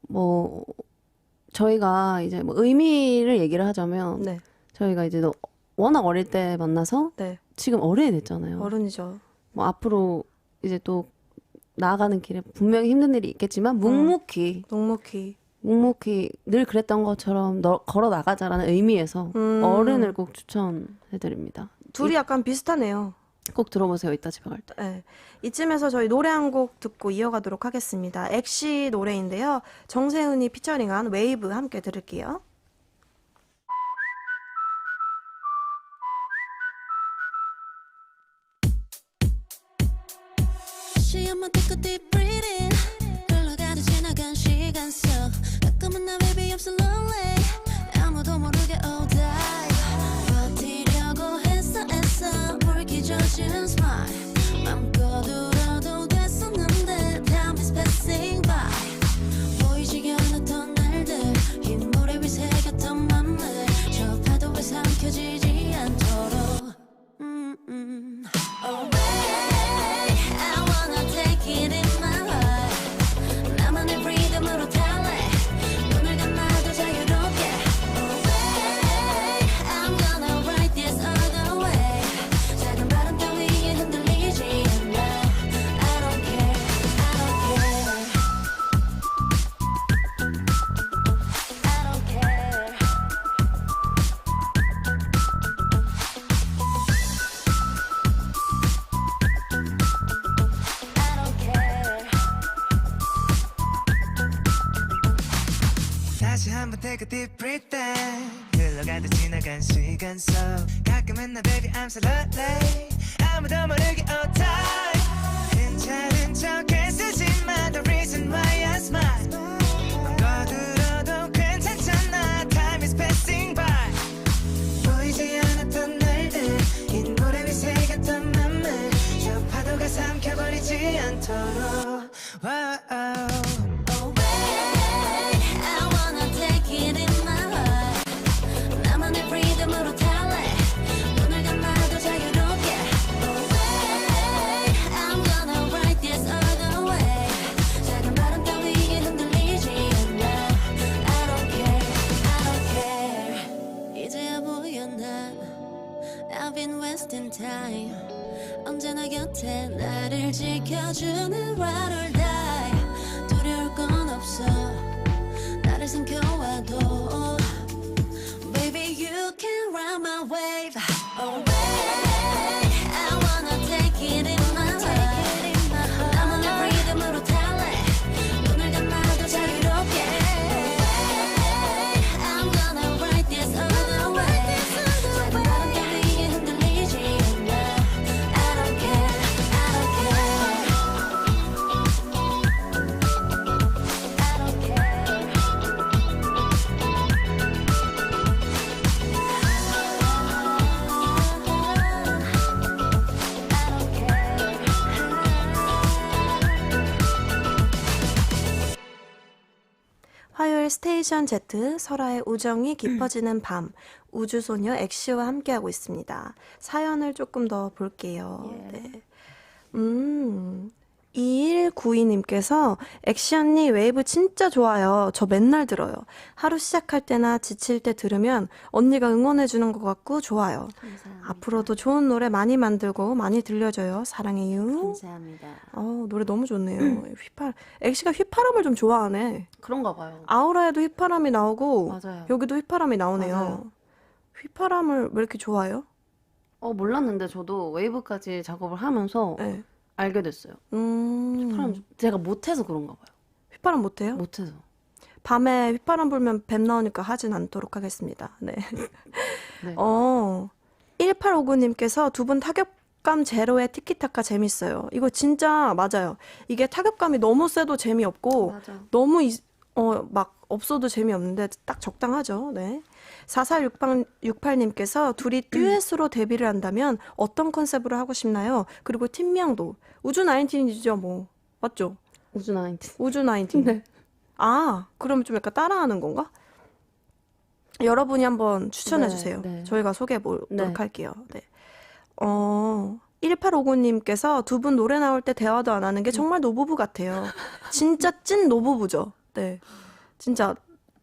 뭐 저희가 이제 뭐 의미를 얘기를 하자면 네. 저희가 이제 워낙 어릴 때 만나서 네. 지금 어른이 됐잖아요. 어른이죠. 뭐 앞으로 이제 또 나아가는 길에 분명히 힘든 일이 있겠지만 묵묵히 늘 그랬던 것처럼 걸어 나가자라는 의미에서 어른을 꼭 추천해드립니다. 둘이 약간 비슷하네요. 꼭 들어보세요. 이따 집에 갈 때. 네. 이쯤에서 저희 노래 한 곡 듣고 이어가도록 하겠습니다. 엑시 노래인데요. 정세훈이 피처링한 웨이브 함께 들을게요. 시험만 take a deep breathing 흘러가듯 지나간 시간 속 가끔은 나 baby I'm so lonely 아무도 모르게 oh die 버티려고 했어 물기 젖은 smile 맘껏 울어도 됐었는데 time is passing by 보이지 않았던 날들 흰 모래 위 새겼던 맘들 저 파도에 삼켜지지 않도록 Oh baby I wanna take it in my 다시 한번 take a deep breath in 흘러가듯 지나간 시간 속 가끔은 나 baby I'm so lonely 아무도 모르게 all time 괜찮은 척 애쓰지만 the reason why I smile 거들어도 괜찮잖아 time is passing by 보이지 않았던 날들 긴 모래 위 새겼던 맘을 저 파도가 삼켜버리지 않도록 wow. I've been wasting time 언제나 곁에 나를 지켜주는 ride or die 두려울 건 없어 나를 삼켜와도 Baby you can ride my wave away I wanna take it in my heart 나만의 리듬으로 달래 눈을 감아도 자유롭게 I'm gonna ride this all the way 작은 바람 따위에 흔들리지 않아 I don't care I don't 화요일 스테이션 Z 설아의 우정이 깊어지는 밤 우주소녀 엑시와 함께하고 있습니다. 사연을 조금 더 볼게요. 네. 2192님께서 엑시 언니 웨이브 진짜 좋아요. 저 맨날 들어요. 하루 시작할 때나 지칠 때 들으면 언니가 응원해주는 것 같고 좋아요. 감사합니다. 앞으로도 좋은 노래 많이 만들고 많이 들려줘요. 사랑해요. 감사합니다. 노래 너무 좋네요. 엑시가 휘파람을 좀 좋아하네. 그런가 봐요. 아우라에도 휘파람이 나오고 맞아요. 여기도 휘파람이 나오네요. 맞아요. 휘파람을 왜 이렇게 좋아해요? 몰랐는데 저도 웨이브까지 작업을 하면서 네. 알게 됐어요. 휘파람 제가 못해서 그런가 봐요. 휘파람 못해요? 못해서. 밤에 휘파람 불면 뱀 나오니까 하진 않도록 하겠습니다. 네. 네. 1859님께서 두 분 타격감 제로의 티키타카 재밌어요. 이거 진짜 맞아요. 이게 타격감이 너무 세도 재미없고 맞아. 너무 막 없어도 재미없는데 딱 적당하죠. 네. 4468님께서 둘이 듀엣으로 데뷔를 한다면 어떤 컨셉으로 하고 싶나요? 그리고 팀명도 우주 나인틴이죠, 뭐. 맞죠? 우주 나인틴. 우주 나인틴. 네. 그럼 좀 약간 따라하는 건가? 여러분이 한번 추천해 네, 주세요. 네. 저희가 소개해 보도록 네. 할게요. 네. 1859님께서 두 분 노래 나올 때 대화도 안 하는 게 정말 노부부 같아요. 진짜 찐 노부부죠. 네. 진짜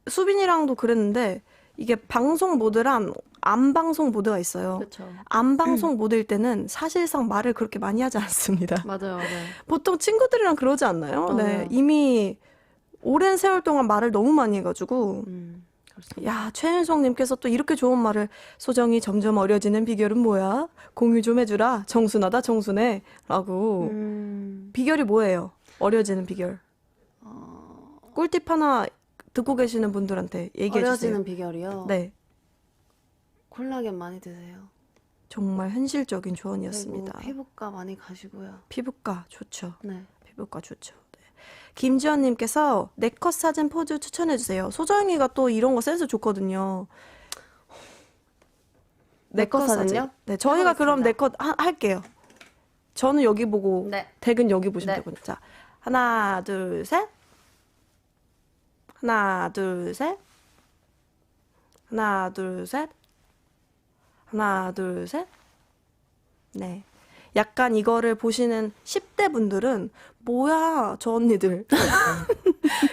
수빈이랑도 그랬는데 이게 방송 모드랑 안 방송 모드가 있어요. 그렇죠. 안 방송 모드일 때는 사실상 말을 그렇게 많이 하지 않습니다. 맞아요. 보통 친구들이랑 그러지 않나요? 맞아요. 네. 이미 오랜 세월 동안 말을 너무 많이 해가지고 그렇습니다. 야, 최윤성님께서 또 이렇게 좋은 말을 소정이 점점 어려지는 비결은 뭐야? 공유 좀 해주라. 정순하다 정순해. 라고. 비결이 뭐예요? 어려지는 비결. 꿀팁 하나 듣고 계시는 분들한테 얘기해 주세요. 어려지는 비결이요? 네. 콜라겐 많이 드세요. 정말 현실적인 조언이었습니다. 그리고 피부과 많이 가시고요. 피부과 좋죠. 네. 피부과 좋죠. 네. 김지연님께서 네컷 사진 포즈 추천해 주세요. 소정이가 또 이런 거 센스 좋거든요. 네컷 사진요? 네, 저희가 그럼 네컷 할게요. 저는 여기 보고 네. 댁은 여기 보시면 네. 되거든요. 자, 하나, 둘, 셋. 하나, 둘, 셋. 하나, 둘, 셋. 하나, 둘, 셋. 네. 약간 이거를 보시는 10대 분들은 뭐야 저 언니들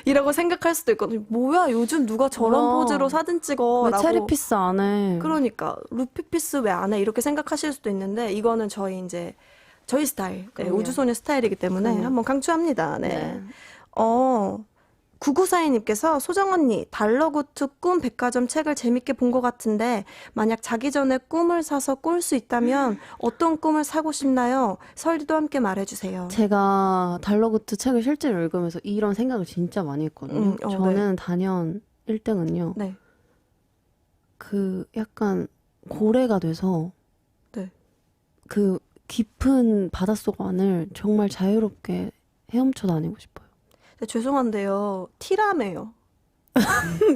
이라고 생각할 수도 있거든요. 뭐야 요즘 누가 저런 포즈로 사진 찍어 왜 라고. 체리피스 안 해? 그러니까 루피피스 왜 안 해 이렇게 생각하실 수도 있는데 이거는 저희 스타일, 네, 그럼요. 우주소녀 스타일이기 때문에 그럼요. 한번 강추합니다. 네. 네. 9942님께서 소정 언니 달러구트 꿈 백화점 책을 재밌게 본 것 같은데 만약 자기 전에 꿈을 사서 꿀 수 있다면 어떤 꿈을 사고 싶나요? 설디도 함께 말해주세요. 제가 달러구트 책을 실제로 읽으면서 이런 생각을 진짜 많이 했거든요. 저는 단연 1등은요. 네. 그 약간 고래가 돼서 네. 그 깊은 바닷속 안을 정말 자유롭게 헤엄쳐 다니고 싶어요. 네, 죄송한데요. 티라메요.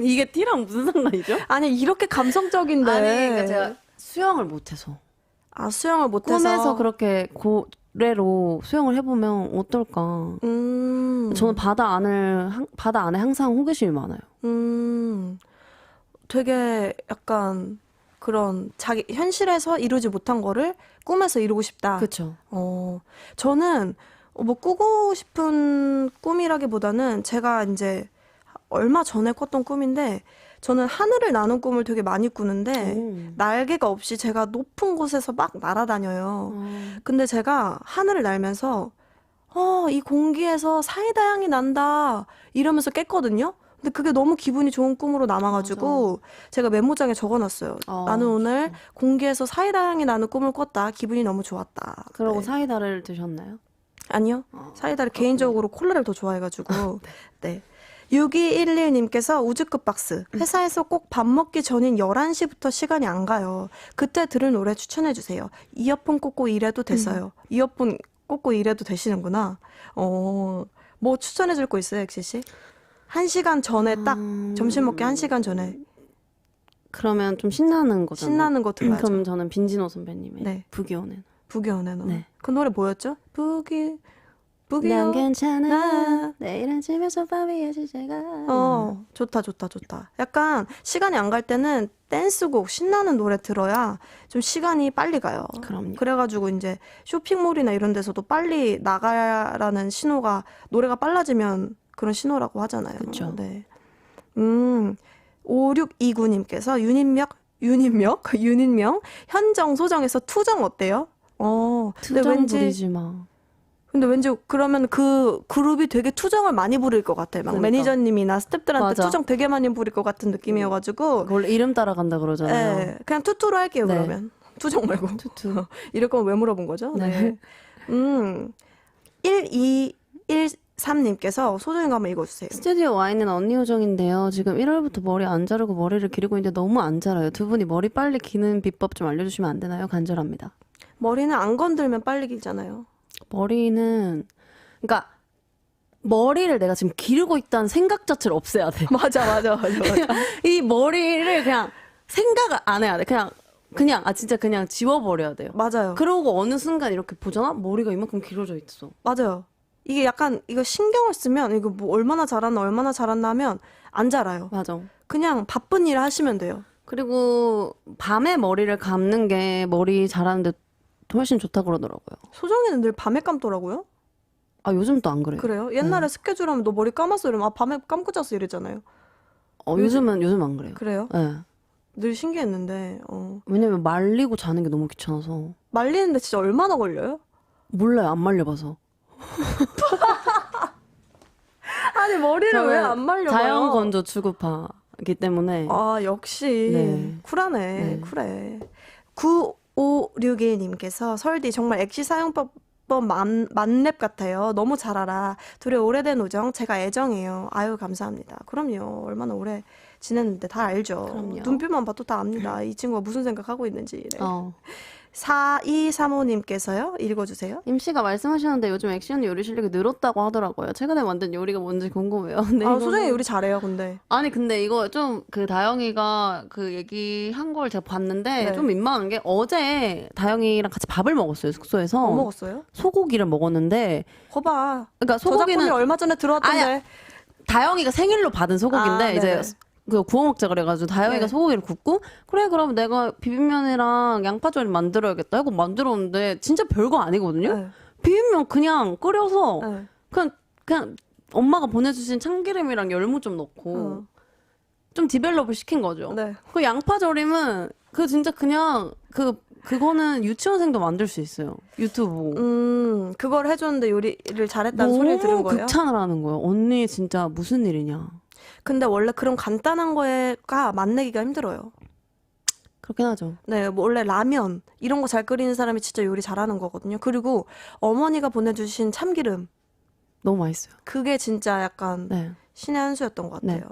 이게 티랑 무슨 상관이죠? 아니 이렇게 감성적인데. 아니 그러니까 제가 수영을 못해서. 아 수영을 못해서. 꿈에서 그렇게 고래로 수영을 해보면 어떨까. 저는 바다 안에 항상 호기심이 많아요. 되게 약간 그런 자기 현실에서 이루지 못한 거를 꿈에서 이루고 싶다. 그렇죠. 저는 뭐 꾸고 싶은 꿈이라기보다는 제가 이제 얼마 전에 꿨던 꿈인데 저는 하늘을 나는 꿈을 되게 많이 꾸는데 날개가 없이 제가 높은 곳에서 막 날아다녀요. 근데 제가 하늘을 날면서 이 공기에서 사이다 향이 난다 이러면서 깼거든요. 근데 그게 너무 기분이 좋은 꿈으로 남아가지고 제가 메모장에 적어놨어요. 나는 오늘 공기에서 사이다 향이 나는 꿈을 꿨다. 기분이 너무 좋았다. 그러고 네. 사이다를 드셨나요? 아니요. 사이다를 개인적으로 콜라를 더 좋아해가지고. 네. 6211님께서 우주급 박스. 회사에서 꼭 밥 먹기 전인 11시부터 시간이 안 가요. 그때 들을 노래 추천해주세요. 이어폰 꽂고 일해도 됐어요. 이어폰 꽂고 일해도 되시는구나. 뭐 추천해줄 거 있어요, 엑시씨? 1시간 전에 딱 점심 먹기 1시간 전에. 그러면 좀 신나는 거잖아요. 신나는 거 들어야죠. 그럼 저는 빈진호 선배님의 네. 부기원은. 부기원의 너. 네. 그 노래 뭐였죠? 부기원. 난 괜찮아. 내일 아침에서 밤이 주제가. 좋다. 약간 시간이 안 갈 때는 댄스곡, 신나는 노래 들어야 좀 시간이 빨리 가요. 그럼요. 그래가지고 이제 쇼핑몰이나 이런 데서도 빨리 나가라는 신호가, 노래가 빨라지면 그런 신호라고 하잖아요. 그쵸. 네. 5629님께서 윤인명 현정 소정에서 투정 어때요? 근데 투정 부리지 마. 근데 왠지 그러면 그 그룹이 되게 투정을 많이 부릴 것 같아. 막 그러니까. 매니저님이나 스태프들한테 맞아. 투정 되게 많이 부릴 것 같은 느낌이어가지고. 원래 이름 따라간다 그러잖아요. 네, 그냥 투투로 할게요. 네. 그러면 투정 말고. 투투. 이럴 거면 왜 물어본 거죠? 네. 1213님께서 소정인 거 한번 읽어주세요. 스튜디오 와 있는 언니 요정인데요. 지금 1월부터 머리 안 자르고 머리를 기르고 있는데 너무 안 자라요. 두 분이 머리 빨리 기는 비법 좀 알려주시면 안 되나요? 간절합니다. 머리는 안 건들면 빨리 길잖아요. 머리는 그러니까 머리를 내가 지금 기르고 있다는 생각 자체를 없애야 돼. 맞아. 이 머리를 그냥 생각을 안 해야 돼. 그냥 진짜 그냥 지워버려야 돼요. 맞아요. 그러고 어느 순간 이렇게 보잖아? 머리가 이만큼 길어져 있어. 맞아요. 이게 약간 이거 신경을 쓰면 이거 뭐 얼마나 잘았나 하면 안 자라요. 맞아. 그냥 바쁜 일을 하시면 돼요. 그리고 밤에 머리를 감는 게 머리 자라는데 훨씬 좋다 그러더라고요. 소정이는 늘 밤에 감더라고요. 아 요즘 또 안 그래요. 그래요? 옛날에 스케줄 하면 너 머리 감았어 이러면 밤에 감고 잤어 이랬잖아요. 요즘 안 그래요. 그래요? 네. 늘 신기했는데. 왜냐면 말리고 자는 게 너무 귀찮아서. 말리는데 진짜 얼마나 걸려요? 몰라요. 안 말려봐서. 아니 머리를 왜 안 말려봐요? 자연 건조 취급하기 때문에. 아 역시 네. 쿨하네. 네. 쿨해. 9561님께서 설디 정말 엑시 사용법 만렙 같아요. 너무 잘 알아. 둘의 오래된 우정 제가 애정해요. 아유 감사합니다. 그럼요. 얼마나 오래 지냈는데 다 알죠. 그럼요. 눈빛만 봐도 다 압니다. 이 친구가 무슨 생각하고 있는지. 네. 4235님께서요. 읽어주세요. 임씨가 말씀하셨는데 요즘 액션 요리 실력이 늘었다고 하더라고요. 최근에 만든 요리가 뭔지 궁금해요. 근데 소정이 요리 잘해요. 근데. 아니 근데 이거 좀 그 다영이가 그 얘기한 걸 제가 봤는데 네. 좀 민망한 게 어제 다영이랑 같이 밥을 먹었어요. 숙소에서. 뭐 먹었어요? 소고기를 먹었는데 거봐. 그러니까 저작권이 소고기는 얼마 전에 들어왔던데. 아니야. 다영이가 생일로 받은 소고기인데 이제 네네. 그 구워 먹자 그래가지고 다영이가 네. 소고기를 굽고 그래 그럼 내가 비빔면이랑 양파조림 만들어야겠다 하고 만들었는데 진짜 별거 아니거든요. 네. 비빔면 그냥 끓여서 네. 그냥 엄마가 보내주신 참기름이랑 열무 좀 넣고 좀 디벨롭을 시킨 거죠. 네. 그 양파조림은 그 진짜 그냥 그거는 유치원생도 만들 수 있어요. 유튜브 보고. 그걸 해줬는데 요리를 잘했다는 소리를 들은 거예요? 너무 극찬을 하는 거예요. 언니 진짜 무슨 일이냐. 근데 원래 그런 간단한 거가 맛내기가 힘들어요. 그렇긴 하죠. 네, 뭐 원래 라면 이런 거 잘 끓이는 사람이 진짜 요리 잘하는 거거든요. 그리고 어머니가 보내주신 참기름 너무 맛있어요. 그게 진짜 약간 네. 신의 한 수였던 것 같아요. 네.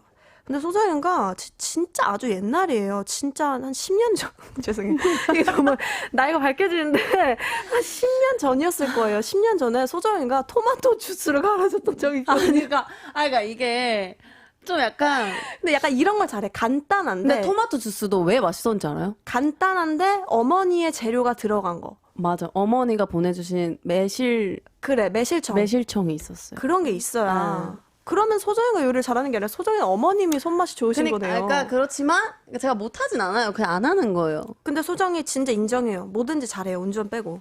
근데 소정이가 진짜 아주 옛날이에요. 진짜 한 10년 전. 죄송해요. 이게 정말 나이가 밝혀지는데 한 10년 전이었을 거예요. 10년 전에 소정이가 토마토 주스를 갈아줬던 적이 있거든요. 그러니까 이게 좀 약간 근데 약간 이런 걸 잘해. 간단한데. 근데 토마토 주스도 왜 맛있었는지 알아요? 간단한데 어머니의 재료가 들어간 거. 맞아. 어머니가 보내주신 그래, 매실청. 매실청이 있었어요. 그런 게 있어야. 그러면 소정이가 요리를 잘하는 게 아니라 소정이는 어머님이 손맛이 좋으신 거네요. 그러니까 그렇지만 제가 못하진 않아요. 그냥 안 하는 거예요. 근데 소정이 진짜 인정해요. 뭐든지 잘해요. 운전 빼고.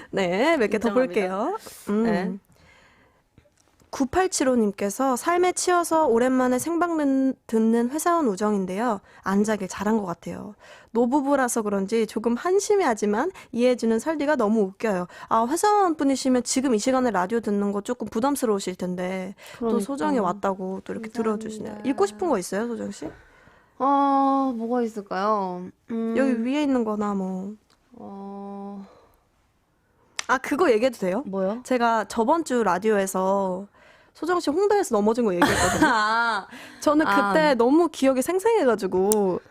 네, 몇 개 더 볼게요. 네. 9875님께서 삶에 치여서 오랜만에 생방 듣는 회사원 우정인데요. 안 자길 잘한 것 같아요. 노부부라서 그런지 조금 한심해하지만 이해해주는 설디가 너무 웃겨요. 아, 회사원 분이시면 지금 이 시간에 라디오 듣는 거 조금 부담스러우실 텐데 또 그러니까. 소정이 왔다고 또 이렇게 들어주시네요. 읽고 싶은 거 있어요, 소정 씨? 뭐가 있을까요? 여기 위에 있는 거나 뭐. 아, 그거 얘기해도 돼요? 뭐요? 제가 저번 주 라디오에서 소정 씨 홍대에서 넘어진 거 얘기했거든요. 저는 그때 너무 기억이 생생해가지고.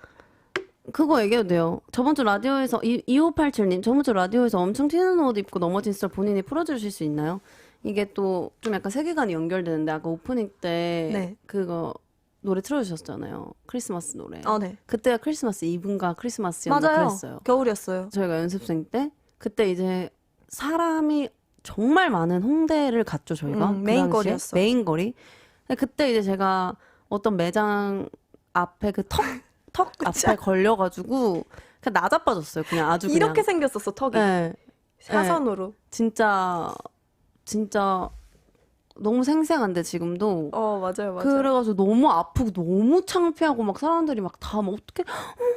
그거 얘기해도 돼요. 저번 주 라디오에서 2587님 저번 주 라디오에서 엄청 튀는 옷 입고 넘어진 썰 본인이 풀어주실 수 있나요? 이게 또 좀 약간 세계관이 연결되는데 아까 오프닝 때 네. 그거 노래 틀어주셨잖아요. 크리스마스 노래. 네. 그때가 크리스마스 이브인가 크리스마스였나 맞아요. 그랬어요. 겨울이었어요. 저희가 연습생 때 그때 이제 사람이 정말 많은 홍대를 갔죠 저희가. 그 메인 당시에. 거리였어. 메인 거리. 근데 그때 이제 제가 어떤 매장 앞에 그 턱 앞에 걸려가지고 그냥 나자빠졌어요. 그냥 아주 그냥. 이렇게 생겼었어, 턱이. 네. 사선으로. 진짜 너무 생생한데 지금도. 맞아요. 그래가지고 너무 아프고 너무 창피하고 막 사람들이 막 다 막 어떻게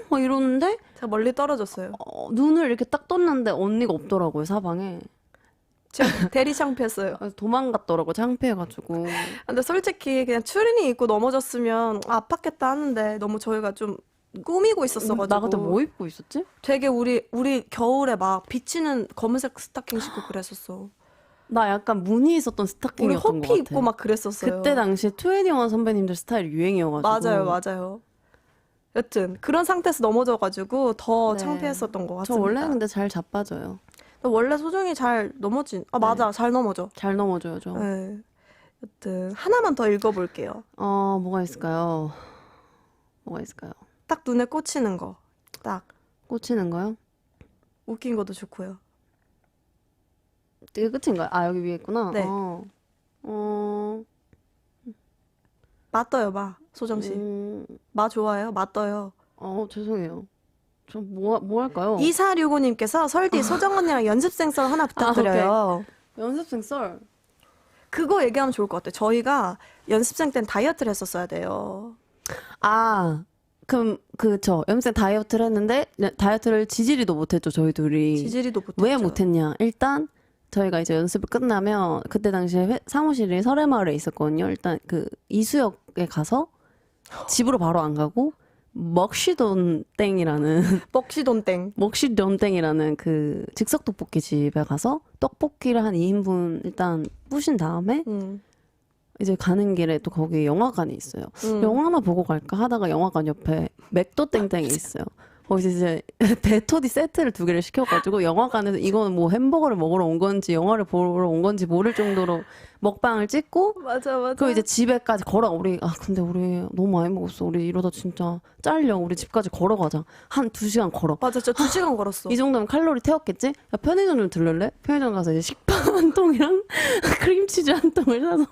막 이러는데 제가 멀리 떨어졌어요. 눈을 이렇게 딱 떴는데 언니가 없더라고요 사방에. 제가 대리 창피했어요. 도망갔더라고 창피해가지고. 근데 솔직히 그냥 추리닝 입고 넘어졌으면 아팠겠다 하는데 너무 저희가 좀 꾸미고 있었어가지고. 나 그때 뭐 입고 있었지? 되게 우리 겨울에 막 비치는 검은색 스타킹 신고 그랬었어. 나 약간 무늬 있었던 우리 스타킹이었던 것 같아. 호피 입고 막 그랬었어요. 그때 당시 2NE1 선배님들 스타일이 유행이어가지고. 맞아요. 여튼 그런 상태에서 넘어져가지고 더 네. 창피했었던 것 같습니다. 저 원래 근데 잘 자빠져요. 원래 소정이 잘 넘어진. 맞아, 잘 넘어져. 잘 넘어져요 저. 네. 여튼 하나만 더 읽어볼게요. 뭐가 있을까요? 딱 눈에 꽂히는 거. 딱 꽂히는 거요? 웃긴 것도 좋고요. 이게 끝인가요? 여기 위에 있구나. 네. 맞떠요, 마 소정 씨. 마 좋아해요? 맞떠요. 죄송해요. 저 뭐 할까요? 2465님께서 설디 소정 언니랑 연습생 썰 하나 부탁드려요. 연습생 썰. 그거 얘기하면 좋을 것 같아요. 저희가 연습생 땐 다이어트를 했었어야 돼요. 그럼 그쵸. 연습생 다이어트를 했는데 다이어트를 지지리도 못했죠 저희 둘이. 지지리도 못했죠. 왜 못했냐? 일단 저희가 이제 연습을 끝나면 그때 당시에 사무실이 설해마을에 있었거든요. 일단 그 이수역에 가서 집으로 바로 안 가고 먹시돈땡이라는 그 즉석 떡볶이 집에 가서 떡볶이를 한 2인분 일단 부신 다음에 이제 가는 길에 또 거기 영화관이 있어요. 영화나 보고 갈까 하다가 영화관 옆에 맥도 땡땡이 있어요. 거기서 이제 대토디 세트를 2개를 시켜가지고 영화관에서 이거는 뭐 햄버거를 먹으러 온 건지 영화를 보러 온 건지 모를 정도로 먹방을 찍고 맞아. 그리고 이제 집에까지 근데 우리 너무 많이 먹었어. 우리 이러다 진짜 잘려. 우리 집까지 걸어가자. 한 2시간 걸어. 맞아, 진짜 2시간 걸었어. 이 정도면 칼로리 태웠겠지? 야, 편의점 좀 들를래? 편의점 가서 이제 식빵 한 통이랑 크림치즈 한 통을 사서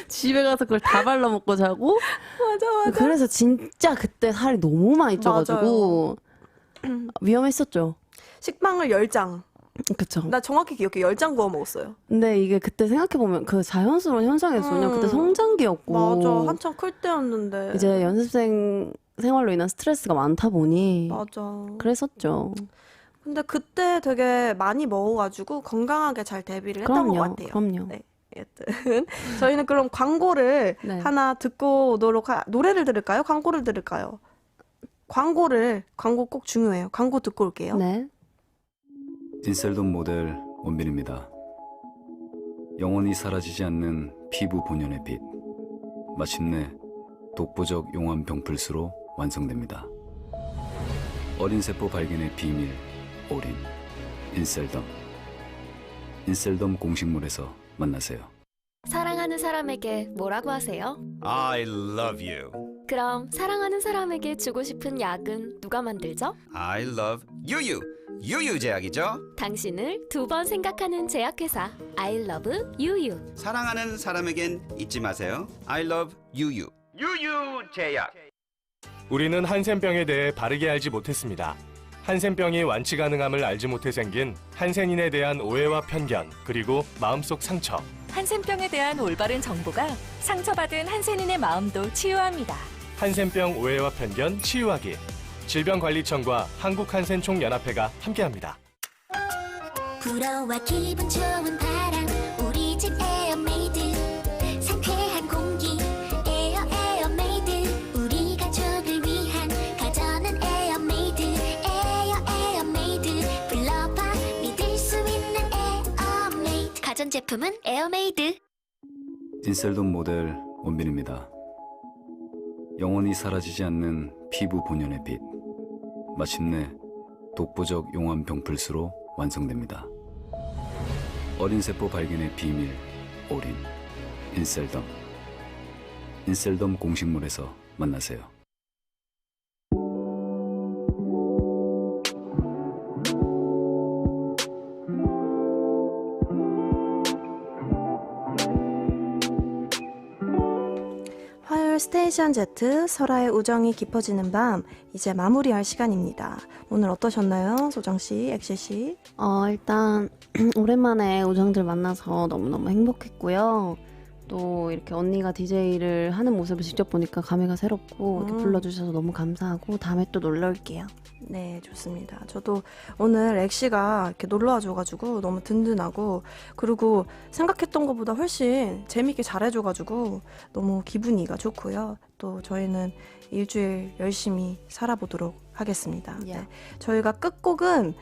집에 가서 그걸 다 발라 먹고 자고. 맞아. 그래서 진짜 그때 살이 너무 많이 쪄가지고 위험했었죠. 식빵을 10장. 그쵸. 나 정확히 기억해. 10장 구워 먹었어요. 근데 이게 그때 생각해보면 그 자연스러운 현상이었어. 왜냐면 그때 성장기였고. 맞아. 한참 클 때였는데. 이제 연습생 생활로 인한 스트레스가 많다 보니. 맞아. 그랬었죠. 근데 그때 되게 많이 먹어가지고 건강하게 잘 대비를 했던 것 같아요. 그럼요. 네. 여튼 저희는 그럼 광고를 하나 듣고 오도록 노래를 들을까요? 광고를 들을까요? 광고 꼭 중요해요. 광고 듣고 올게요. 네. 인셀돈 모델 원빈입니다. 영원히 사라지지 않는 피부 본연의 빛 마침내 독보적 용암 병풀수로 완성됩니다. 어린 세포 발견의 비밀, 올인, 인셀덤. 인셀덤 공식물에서 만나세요. 사랑하는 사람에게 뭐라고 하세요? I love you. 그럼 사랑하는 사람에게 주고 싶은 약은 누가 만들죠? I love 유유. 유유 제약이죠. 당신을 두 번 생각하는 제약회사 I love 유유. 사랑하는 사람에겐 잊지 마세요. I love 유유. 유유 제약. 우리는 한센병에 대해 바르게 알지 못했습니다. 한센병이 완치 가능함을 알지 못해 생긴 한센인에 대한 오해와 편견, 그리고 마음속 상처. 한센병에 대한 올바른 정보가 상처받은 한센인의 마음도 치유합니다. 한센병 오해와 편견 치유하기. 질병관리청과 한국한센총연합회가 함께합니다. 불어와 기분 좋은 바람 우리 집 에어메이드 상쾌한 공기 에어메이드 우리 가족을 위한 가전은 에어메이드 에어메이드 불러봐 믿을 수 있는 에어메이드 가전제품은 에어메이드. 인셀돔 모델 원빈입니다. 영원히 사라지지 않는 피부 본연의 빛. 마침내 독보적 용암 병풀수로 완성됩니다. 어린 세포 발견의 비밀, 올인, 인셀덤. 인셀덤 공식물에서 만나세요. 화요일 스테이션 Z, 설아의 우정이 깊어지는 밤, 이제 마무리할 시간입니다. 오늘 어떠셨나요? 소정씨, 엑시씨? 일단 오랜만에 우정들 만나서 너무너무 행복했고요. 또 이렇게 언니가 DJ를 하는 모습을 직접 보니까 감회가 새롭고 이렇게 불러주셔서 너무 감사하고 다음에 또 놀러 올게요. 네, 좋습니다. 저도 오늘 엑시가 이렇게 놀러와줘가지고 너무 든든하고, 그리고 생각했던 것보다 훨씬 재밌게 잘해줘가지고 너무 기분이가 좋고요. 또 저희는 일주일 열심히 살아보도록 하겠습니다. 네. 저희가 끝곡은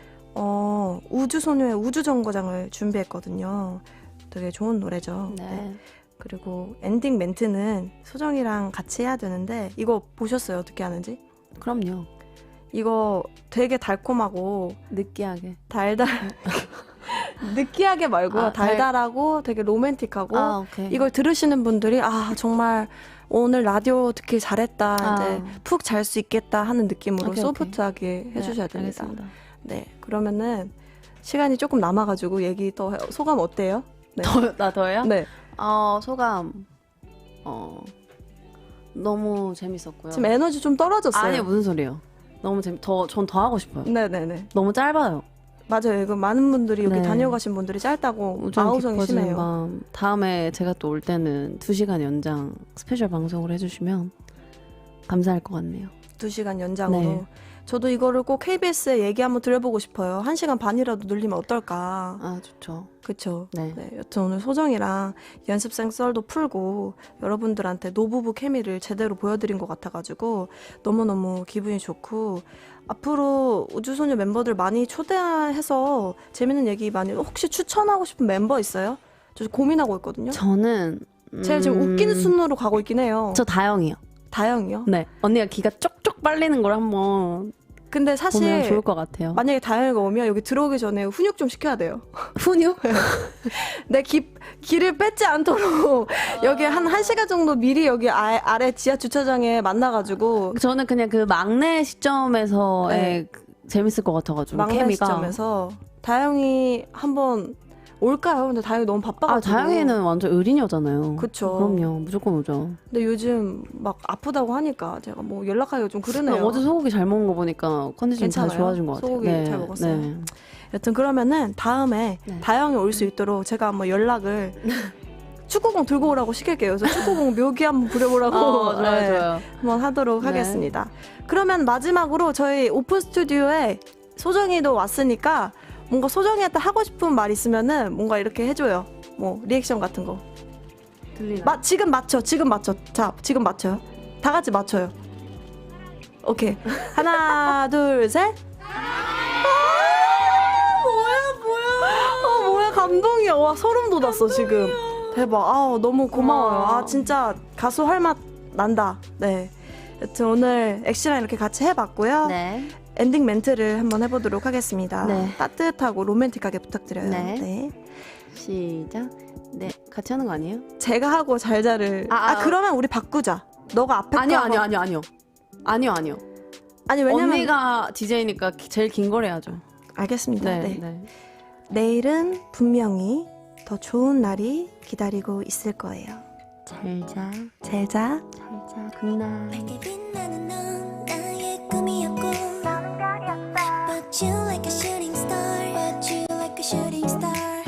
우주소녀의 우주정거장을 준비했거든요. 되게 좋은 노래죠. 네. 그리고 엔딩 멘트는 소정이랑 같이 해야 되는데, 이거 보셨어요? 어떻게 하는지? 그럼요. 이거 되게 달콤하고 느끼하게 느끼하게 말고 달달하고 되게 로맨틱하고 이걸 들으시는 분들이 정말 오늘 라디오 듣기 잘했다, 이제 푹 잘 수 있겠다 하는 느낌으로 소프트하게 해주셔야 됩니다. 알겠습니다. 네, 그러면은 시간이 조금 남아가지고 얘기 더 소감 어때요? 네. 더요? 네. 소감 너무 재밌었고요. 지금 에너지 좀 떨어졌어요. 아니, 무슨 소리예요? 너무 전 더 하고 싶어요. 네네네. 너무 짧아요. 맞아요. 이거 많은 분들이 여기 다녀가신 분들이 짧다고 아우성이 심해요. 밤. 다음에 제가 또 올 때는 2시간 연장 스페셜 방송을 해주시면 감사할 것 같네요. 2시간 연장으로. 네. 저도 이거를 꼭 KBS에 얘기 한번 드려보고 싶어요. 1시간 반이라도 늘리면 어떨까. 좋죠. 그쵸. 네. 여튼 오늘 소정이랑 연습생 썰도 풀고 여러분들한테 노부부 케미를 제대로 보여드린 것 같아가지고 너무너무 기분이 좋고, 앞으로 우주소녀 멤버들 많이 초대해서 재밌는 얘기 많이, 혹시 추천하고 싶은 멤버 있어요? 저 고민하고 있거든요. 저는 제가 지금 웃기는 순으로 가고 있긴 해요. 저 다영이요. 다영이요? 네. 언니가 기가 쪽쪽 빨리는 걸 한번 근데 사실 보면 좋을 것 같아요. 만약에 다영이가 오면 여기 들어오기 전에 훈육 좀 시켜야 돼요. 훈육? 내 기를 뺏지 않도록 여기 한 1시간 정도 미리 여기 아래 지하 주차장에 만나가지고. 저는 그냥 그 막내 시점에서 재밌을 것 같아가지고. 막내 케미가. 시점에서 다영이 한번 올까요? 근데 다영이 너무 바빠가지고. 다영이는 완전 어린이잖아요. 그쵸. 그럼요. 무조건 오죠. 근데 요즘 막 아프다고 하니까 제가 뭐 연락하기가 좀 그러네요. 어제 소고기 잘 먹은 거 보니까 컨디션이 다 좋아진 것 같아요. 소고기 잘 먹었어요. 네. 여튼 그러면은 다음에 다영이 올 수 있도록 제가 한번 연락을 축구공 들고 오라고 시킬게요. 그래서 축구공 묘기 한번 부려보라고 좋아요. 한번 하도록 하겠습니다. 그러면 마지막으로 저희 오픈 스튜디오에 소정이도 왔으니까 뭔가 소정이한테 하고 싶은 말 있으면은 뭔가 이렇게 해줘요. 뭐 리액션 같은 거. 들리나? 지금 맞춰. 자, 지금 맞춰요. 다 같이 맞춰요. 오케이. 하나, 둘, 셋. 뭐야 감동이야. 와, 소름 돋았어 지금. 대박. 너무 고마워요. 진짜 가수 할 맛 난다. 네. 여튼 오늘 엑시랑 이렇게 같이 해봤고요. 네. 엔딩 멘트를 한번 해보도록 하겠습니다. 네. 따뜻하고 로맨틱하게 부탁드려요. 네. 시작. 네, 같이 하는 거 아니에요? 제가 하고 잘자를. 그러면 우리 바꾸자. 너가 앞에 아니요, 거 아니요. 아니요. 아니 왜냐면 언니가 DJ니까 제일 긴 걸 해야죠. 알겠습니다. 네. 네. 내일은 분명히 더 좋은 날이 기다리고 있을 거예요. 잘 자. 잘 자. 굿나잇. 밝게 빛나는 넌 나의 꿈이었고 But you like a shooting star But you like a shooting star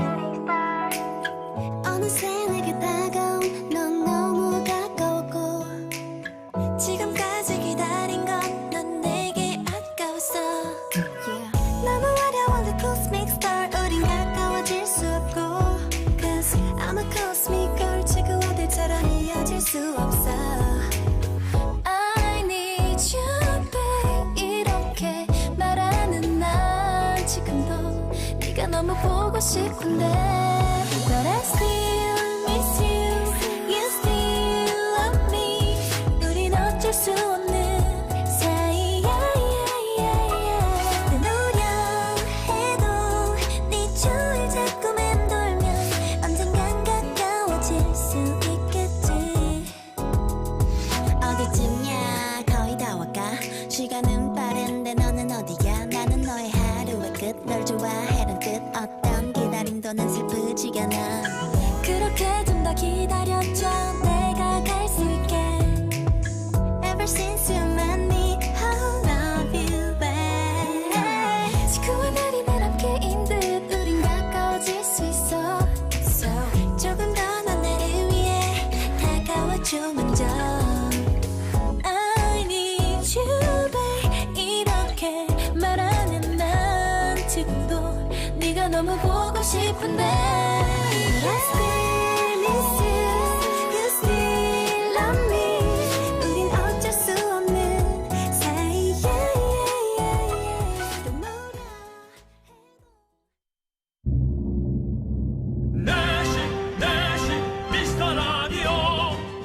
어느새 내게 다가온 넌 너무 가까웠고 지금까지 기다린 건 넌 내게 아까웠어 너무 화려한 the cosmic star 우린 가까워질 수 없고 Cause I'm a cosmic girl 지구와들처럼 이어질 수 없어 I need you babe 이렇게 말하는 난 지금도 네가 너무 보고 싶은데 But I still miss you You still love me 우린 어쩔 수 없는 사이야 난 노력해도 네 주위를 자꾸 맴돌면 언젠간 가까워질 수 있겠지 어디쯤이야 거의 다 와가 시간은 빠른데 너는 어디야 나는 너의 하루의 끝 널 좋아해란 뜻 어떤 기다림도 난 슬프지가 않아 그렇게 좀 더 기다려줘 내가 갈 수 있게 Ever since you met me I love you babe 지구와 날이 날 함께인 듯 우린 가까워질 수 있어 So 조금 더 넌 나를 위해 다가와줘 먼저 I need you babe 이렇게 말하는 난 지금도 네가 너무 보고 싶은데 But I still miss you You still love me 우린 어쩔 수 없는 사이야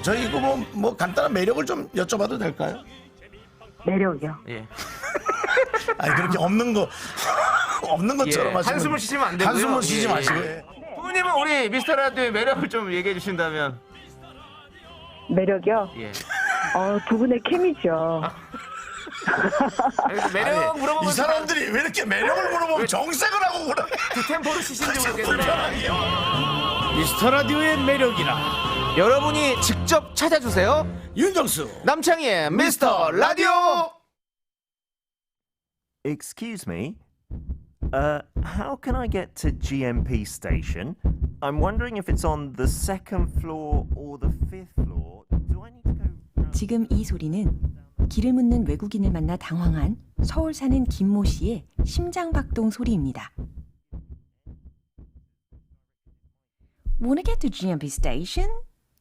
저희 이거 뭐 간단한 매력을 좀 여쭤봐도 될까요? 매력이요. 예. 아니 그렇게 없는 것처럼 하시면 한숨을 쉬시면 안 되고요. 한숨을 쉬지 예, 마시고. 예. 부모님은 우리 미스터 라디오의 매력을 좀 얘기해 주신다면. 매력이요? 예. 두 분의 케미죠. 매력 물어보면 이 사람들이 왜 이렇게 매력을 물어보면 정색을 하고 그래? 그 템포를 치신지 모르겠는데. 미스터 라디오의 매력이라 여러분이 직접 찾아주세요. 윤정수 남창희의 미스터 라디오. Excuse me. How can I get to GMP station? I'm wondering if it's on the second floor or the fifth floor. Do I need to go? 지금 이 소리는 길을 묻는 외국인을 만나 당황한 서울 사는 김모 씨의 심장박동 소리입니다. Wanna get to GMP station?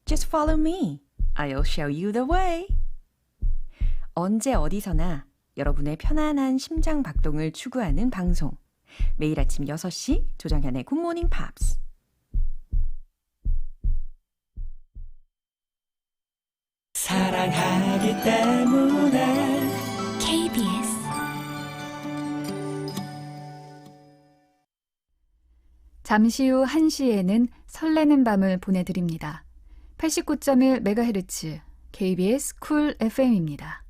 Just follow me. I'll show you the way. 언제 어디서나 여러분의 편안한 심장박동을 추구하는 방송. 매일 아침 6시 조정현의 굿모닝 팝스. 사랑하기 때문에 KBS 잠시 후 1시에는 설레는 밤을 보내드립니다. 89.1MHz KBS 쿨 FM입니다.